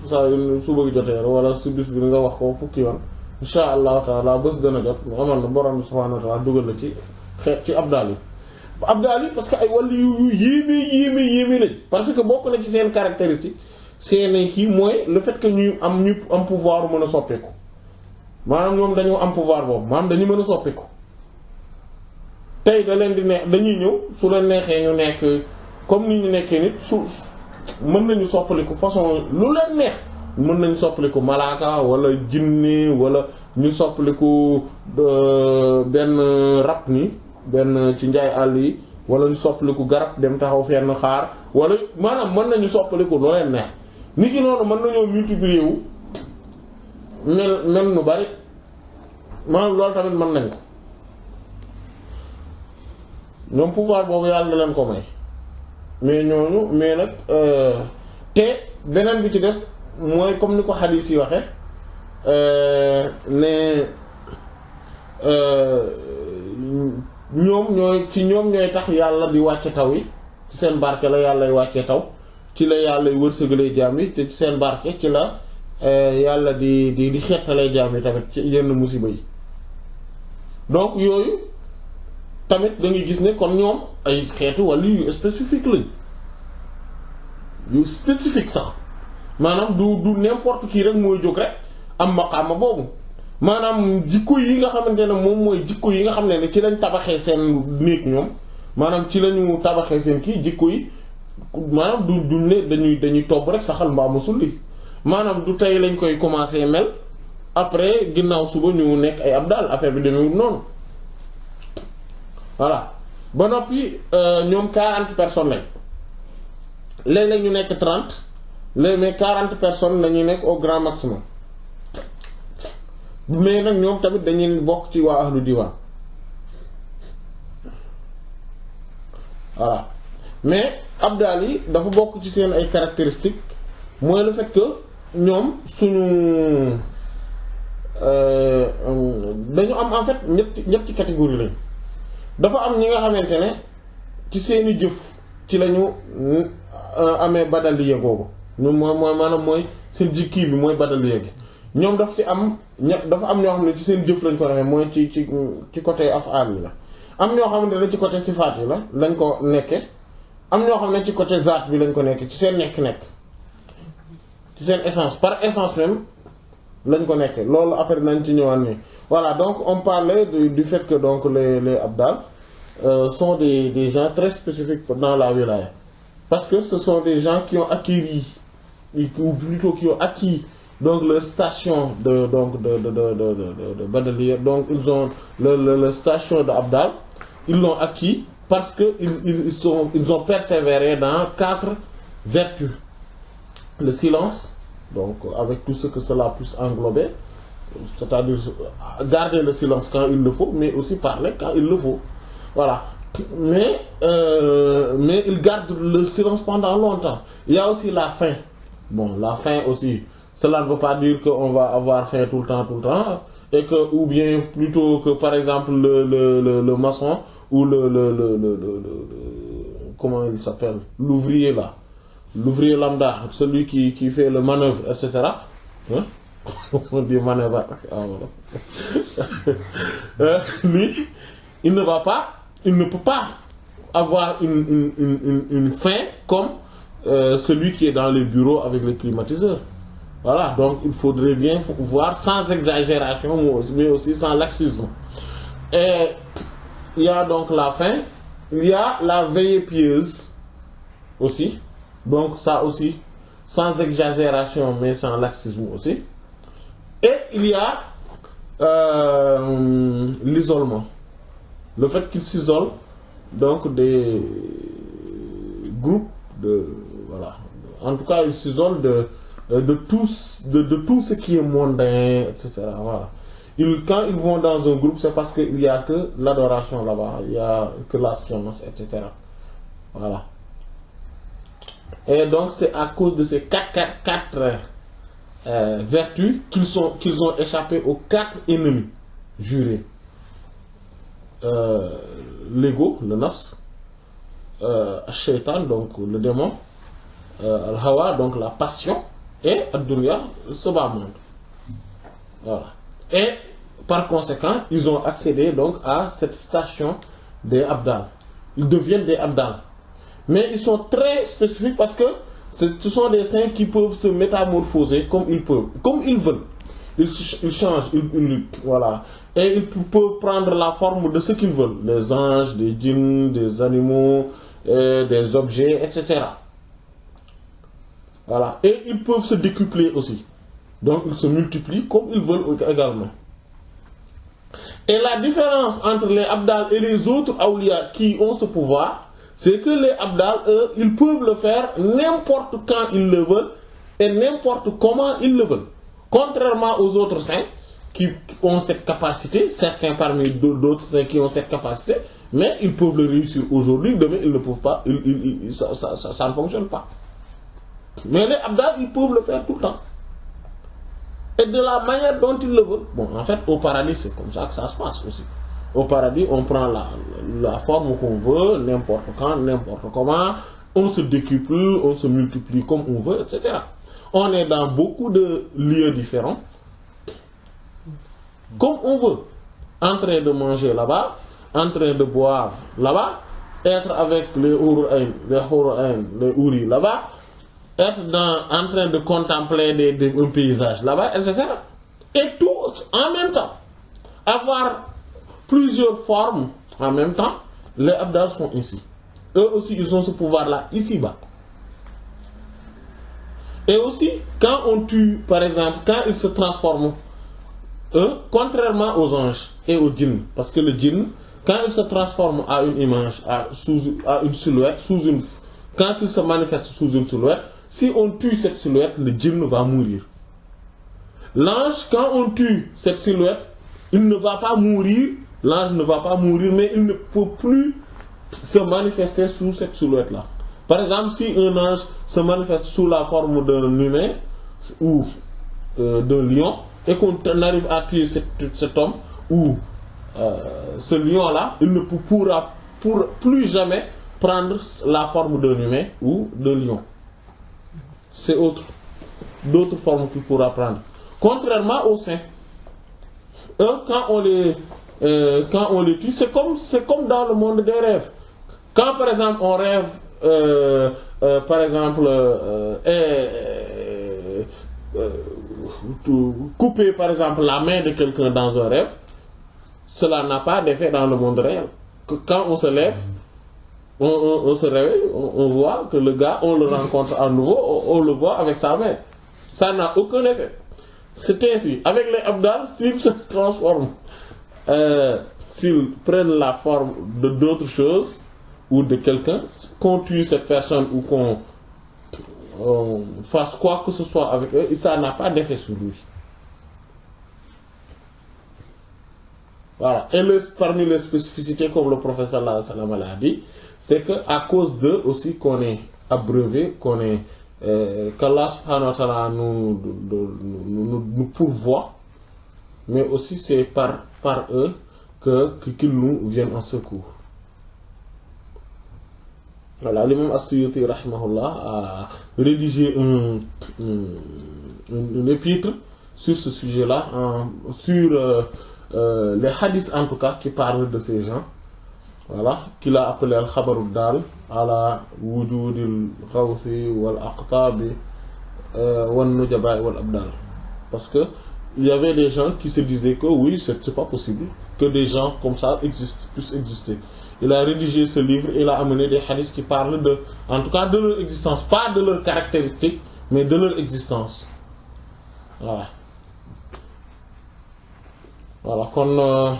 S1: suba jotee wala su bis bi nga wax ko fukki yoon insha allahu taala bés dana jot mu amal na borom bi subhanahu wa ta'ala dugal la ci xeet ci abdal yi parce que ay wàllu yu yéeme lañ parce que bokk na ci seen caractéristique seen kii mooy le fait que ñu am pouvoir mën a soppeeku maanaam ñoom dañoo am pouvoir boobu maanaam dañu mën a soppeeku tey da leen di neex dañuy ñëw su leen neexee ñu nekk comme ni ñu nekkee nit mën nañu soppaliku façon lu leen neex mën nañu soppaliku malaaka wala jinne wala ñu soppaliku benn rab ni benn ci njaay àll yi wala ñu soppaliku garab dem taxaw fenn xaar wala maanaam mën nañu soppaliku lu leen neex nit ki noonu mën nañoo multiplier wu mel nu bari maanaam loolu tamit mën nañ ko ñoom pouvoir boobu yàlla leen ko may mais ñooñu mais nag te beneen bi ci des mooy comme ni ko xadiis yi waxe ne ñoom ñooy tax yàlla di wàcce taw yi ci seen barke la yàllay wàccee taw ci la yàllay wërsëgalee jaam yi te ci seen barke ci la yàlla di xettalee jaam yi tamit ci yenn musiba yi. donc yooyu tamit da ngay gis ne kon ñoom ay xeetu wàllu yu spécifique lañ yu spécifique sax maanaam du n'importe qui rek mooy jóg rek am maqaama boobu maanaam jikko yi nga xamante ne moom mooy jikko yi nga xam ne ci lañ tabaxee seen néeg ñoom maanaam ci lañu tabaxee seen kii jikko yi maanaam du ne dañuy tobb rek saxal mbaamu sulli maanaam du tey lañ koy commencer mel après ginnaaw suba ñu nekk ay abdal affaire bi demewul noonu voilà ba noppi ñoom 40 personnes lañ léeg-léeg ñu nekk 30 léegi mais 40 personnes la ñuy nekk au grand maximum mais nag ñoom tamit dañuy bokk ci waa ahlu diwaan voilà mais abdal yi dafa bokk ci seen ay caractéristiques mooy le fait que ñoom suñu dañu am en fait ñetti catégorie lañ dafa am ñi nga xamante ne ci seeni jëf ci lañu amee badaliya googu ñoom mooy maanaam mooy seen jikki bi mooy badaliya gi ñoom dafa am ñoo xam ne ci seen jëf lañ ko defee mooy ci côté af'al yi la am ñoo xamante ne ci côté sifaat yi la lañ ko nekke am ñoo xam ne ci côté zaat bi lañ ko nekke ci seen nekk-nekk ci seen essence par essence même lañ ko nekke loolu après nañ ci ñëwaat nii voilà donc on parlait du fait que donc les abdal sont des gens très spécifiques dans la wilaya parce que ce sont des gens qui ont acquis ou plutôt qui ont acquis donc leur station de badaliya donc ils ont le station de abdal ils l'ont acquis parce que ils ont persévéré dans 4 vertus: le silence, donc avec tout ce que cela puisse englober, c'est-à-dire garder le silence quand il le faut, mais aussi parler quand il le faut, voilà. Mais il garde le silence pendant longtemps. Il y a aussi la faim. Bon, la faim aussi, cela ne veut pas dire qu'on va avoir faim tout le temps, et que, ou bien plutôt que par exemple le maçon ou comment il s'appelle, l'ouvrier là, l'ouvrier lambda, celui qui fait le manœuvre, etc. Hein? On dit manœuvre. Lui, il ne peut pas avoir une faim comme celui qui est dans les bureaux avec les climatiseurs. Voilà, donc il faudrait bien voir sans exagération, mais aussi sans laxisme. Et il y a donc la faim, il y a la veillée pieuse aussi, donc ça aussi, sans exagération, mais sans laxisme aussi. Et il y a l'isolement, le fait qu'il s'isole donc des groupes voilà, en tout cas il s'isole de tout ce qui est mondain, etc. Voilà. Quand ils vont dans un groupe, c'est parce qu'il n'y a que l'adoration là-bas, il n'y a que la science, etc. Voilà. Et donc c'est à cause de ces quatre vertus qu'ils ont échappé aux 4 ennemis jurés. L'ego, le nafs, shaitan, donc le démon, al-hawa, donc la passion, et ad-dunya, ce bas monde. Voilà. Et par conséquent, ils ont accédé donc à cette station des abdal. Ils deviennent des abdal. Mais ils sont très spécifiques parce que ce sont des saints qui peuvent se métamorphoser comme ils veulent. Ils changent, voilà. Et ils peuvent prendre la forme de ce qu'ils veulent. Les anges, des djinns, des animaux, des objets, etc. Voilà. Et ils peuvent se décupler aussi. Donc ils se multiplient comme ils veulent également. Et la différence entre les abdal et les autres awliya qui ont ce pouvoir, c'est que les abdal, eux, ils peuvent le faire n'importe quand ils le veulent et n'importe comment ils le veulent. Contrairement aux autres saints qui ont cette capacité, certains parmi d'autres saints qui ont cette capacité, mais ils peuvent le réussir aujourd'hui, demain ils ne peuvent pas, ça ne fonctionne pas. Mais les abdal, ils peuvent le faire tout le temps. Et de la manière dont ils le veulent. Bon, en fait, au paradis, c'est comme ça que ça se passe aussi. Au paradis, on prend la forme qu'on veut, n'importe quand, n'importe comment. On se décuple, on se multiplie comme on veut, etc. On est dans beaucoup de lieux différents. Comme on veut. En train de manger là-bas, en train de boire là-bas, être avec les Hourouaïn, les Houris là-bas, être en train de contempler un paysage là-bas, etc. Et tout en même temps. Avoir plusieurs formes en même temps, les abdal sont ici. Eux aussi, ils ont ce pouvoir-là, ici-bas. Et aussi, quand on tue, par exemple, quand ils se transforment, eux, contrairement aux anges et aux djinns, parce que le djinn, quand il se transforme à une image, à une silhouette, quand il se manifeste sous une silhouette, si on tue cette silhouette, le djinn va mourir. L'ange, quand on tue cette silhouette, il ne va pas mourir, l'ange ne va pas mourir, mais il ne peut plus se manifester sous cette silhouette-là. Par exemple, si un ange se manifeste sous la forme d'un humain ou d'un lion, et qu'on arrive à tuer cet homme ou ce lion-là, il ne pourra plus jamais prendre la forme d'un humain ou d'un lion. C'est d'autres formes qu'il pourra prendre. Contrairement aux saints. Eux, quand on les tue, c'est comme dans le monde des rêves. Quand par exemple on rêve, par exemple, couper par exemple la main de quelqu'un dans un rêve, cela n'a pas d'effet dans le monde réel. Quand on se lève, on se réveille, on voit que le gars, on le rencontre à nouveau, on le voit avec sa main. Ça n'a aucun effet. C'est ainsi. Avec les abdal, s'ils se transforment, s'ils prennent la forme de d'autres choses ou de quelqu'un, qu'on tue cette personne ou qu'on fasse quoi que ce soit avec eux, ça n'a pas d'effet sur lui. Voilà. Et parmi les spécificités, comme le professeur sallallahu alayhi wa sallam l'a dit, c'est que à cause d'eux aussi qu'on est abreuvé, qu'Allah subhanahu wa ta'ala nous pourvoit, mais aussi c'est par eux qu'ils nous viennent en secours. Voilà, l'imam As-Suyuti rahimahullah a rédigé un épître sur ce sujet-là, sur les hadiths en tout cas qui parlent de ces gens, voilà, qu'il a appelé al-Khabarud Dal ala wujudil khawsi wal aqtabi wan nujaba wal abdal, parce que il y avait des gens qui se disaient que oui, c'est pas possible que des gens comme ça puissent exister. Il a rédigé ce livre, il a amené des hadiths qui parlent en tout cas de leur existence, pas de leurs caractéristiques, mais de leur existence. Voilà. Voilà, kon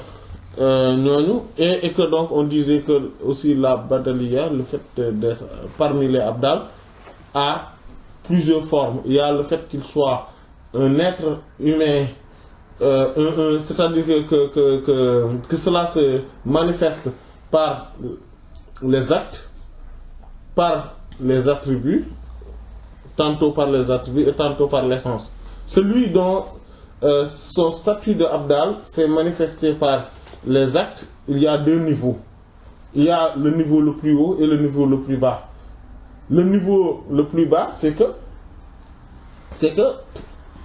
S1: ñooñu et que donc on disait que aussi la badaliya, le fait d'être parmi les abdal, a plusieurs formes. Il y a le fait qu'il soit un être humain, c'est-à-dire que cela se manifeste par les actes, par les attributs, tantôt par les attributs et tantôt par l'essence. Celui dont son statut de abdal s'est manifesté par les actes, il y a deux niveaux. Il y a le niveau le plus haut et le niveau le plus bas. Le niveau le plus bas, c'est que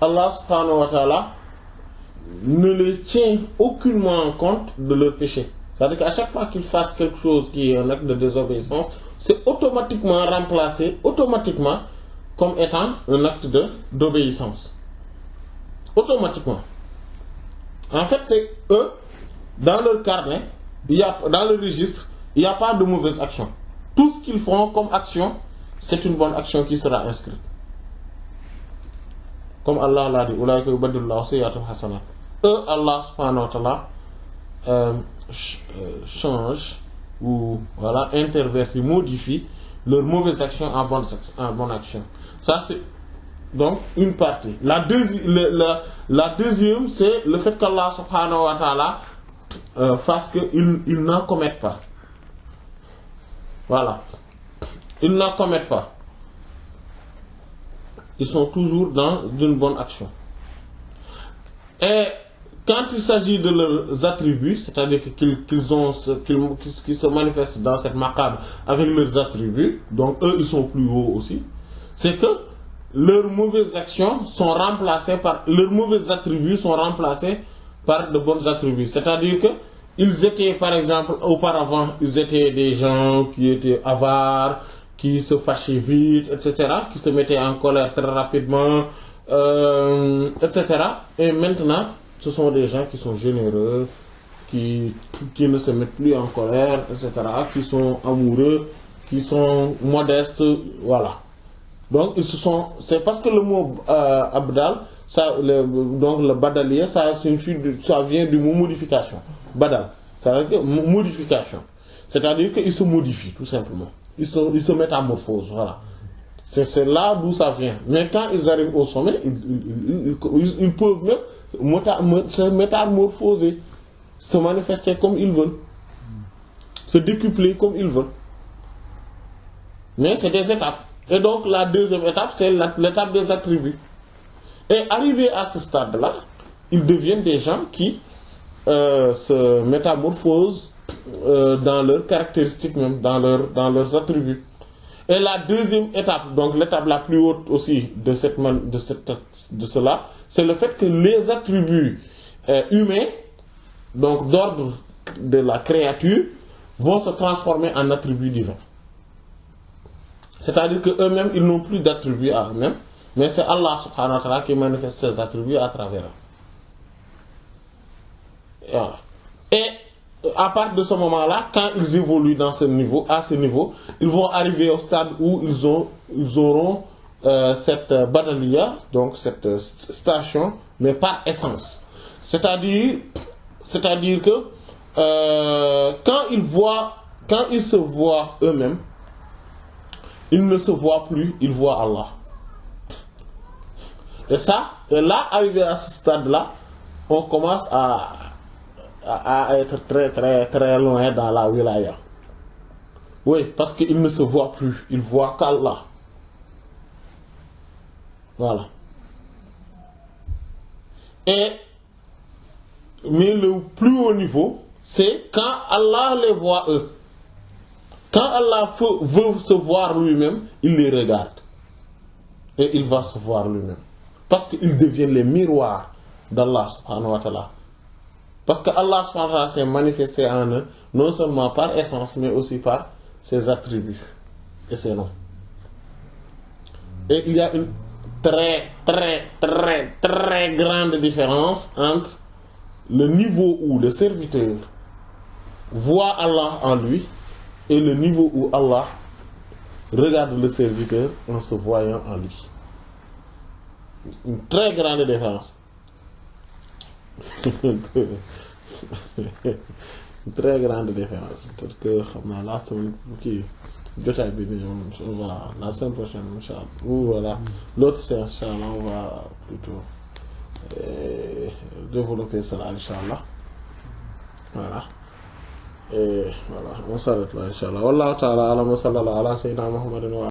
S1: Allah subhanahu wa ta'ala ne les tient aucunement en compte de leur péché. C'est-à-dire qu'à chaque fois qu'ils fassent quelque chose qui est un acte de désobéissance, c'est automatiquement remplacé, comme étant un acte d'obéissance. Automatiquement. En fait, c'est eux, dans leur carnet, dans leur registre, il n'y a pas de mauvaise action. Tout ce qu'ils font comme action, c'est une bonne action qui sera inscrite. Comme Allah l'a dit, ulaika yubaddilullahu sayyi'atihim hasanat. Eux, Allah subhanahu wa ta'ala change ou voilà, intervertit, modifie leur mauvaise action en bonne action. Ça c'est donc une partie. La deuxième, c'est le fait qu'Allah subhanahu wa ta'ala fasse qu'ils n'en commettent pas. Voilà. Ils n'en commettent pas. ils sont toujours dans une bonne action. Et quand il s'agit de leurs attributs, c'est-à-dire qu'ils se manifestent dans cette maqam avec leurs attributs, donc eux ils sont plus hauts aussi, c'est que leurs mauvaises actions sont remplacées par leurs mauvais attributs sont remplacés par de bons attributs. C'est-à-dire que ils étaient, par exemple, auparavant, ils étaient des gens qui étaient avares, qui se fâchaient vite, etc., qui se mettaient en colère très rapidement, etc. Et maintenant, ce sont des gens qui sont généreux, qui ne se mettent plus en colère, etc., qui sont amoureux, qui sont modestes, voilà. Donc c'est parce que le mot abdal, donc le badaliya, ça vient du mot modification. Badal, ça veut dire modification. C'est-à-dire qu'ils se modifient tout simplement. Ils se métamorphosent, voilà. C'est là d'où ça vient. Mais quand ils arrivent au sommet, ils peuvent même se métamorphoser, se manifester comme ils veulent, se décupler comme ils veulent. Mais c'est des étapes. Et donc la deuxième étape, c'est l'étape des attributs. Et arrivé à ce stade-là, ils deviennent des gens qui se métamorphosent dans leurs caractéristiques même, dans leurs attributs. Et la deuxième étape, donc l'étape la plus haute aussi de cela, c'est le fait que les attributs humains, donc d'ordre de la créature, vont se transformer en attributs divins. C'est-à-dire qu'eux-mêmes, ils n'ont plus d'attributs à eux-mêmes, mais c'est Allah subhanahu wa ta'ala qui manifeste ses attributs à travers eux. Voilà. Et à partir de ce moment-là, quand ils évoluent à ce niveau, ils vont arriver au stade où ils auront cette badaliya, donc cette station, mais par essence. C'est-à-dire que quand ils se voient eux-mêmes, ils ne se voient plus, ils voient Allah. Et là, arrivé à ce stade-là, on commence à être très très très loin dans la wilaya. Oui, parce qu'ils ne se voient plus, ils voient qu'Allah. Voilà. Mais le plus haut niveau, c'est quand Allah les voit eux. Quand Allah veut se voir lui-même, il les regarde. Et il va se voir lui-même. Parce qu'ils deviennent les miroirs d'Allah subhanahu wa ta'ala. Parce que Allah subhanahu wa ta'ala s'est manifesté en eux, non seulement par essence, mais aussi par ses attributs et ses noms. Et il y a une très très très très grande différence entre le niveau où le serviteur voit Allah en lui et le niveau où Allah regarde le serviteur en se voyant en lui. Une très grande différence. Une très grande différence. Peut-être que la semaine la semaine prochaine, Inch'Allah. Ou voilà. L'autre séance, Inch'Allah, on va plutôt développer cela, Inch'Allah. Voilà. Et voilà, on s'arrête là, Inch'Allah. Wallahu ta'ala a'lam wa sallallahu ala sayyidina Muhammadin wa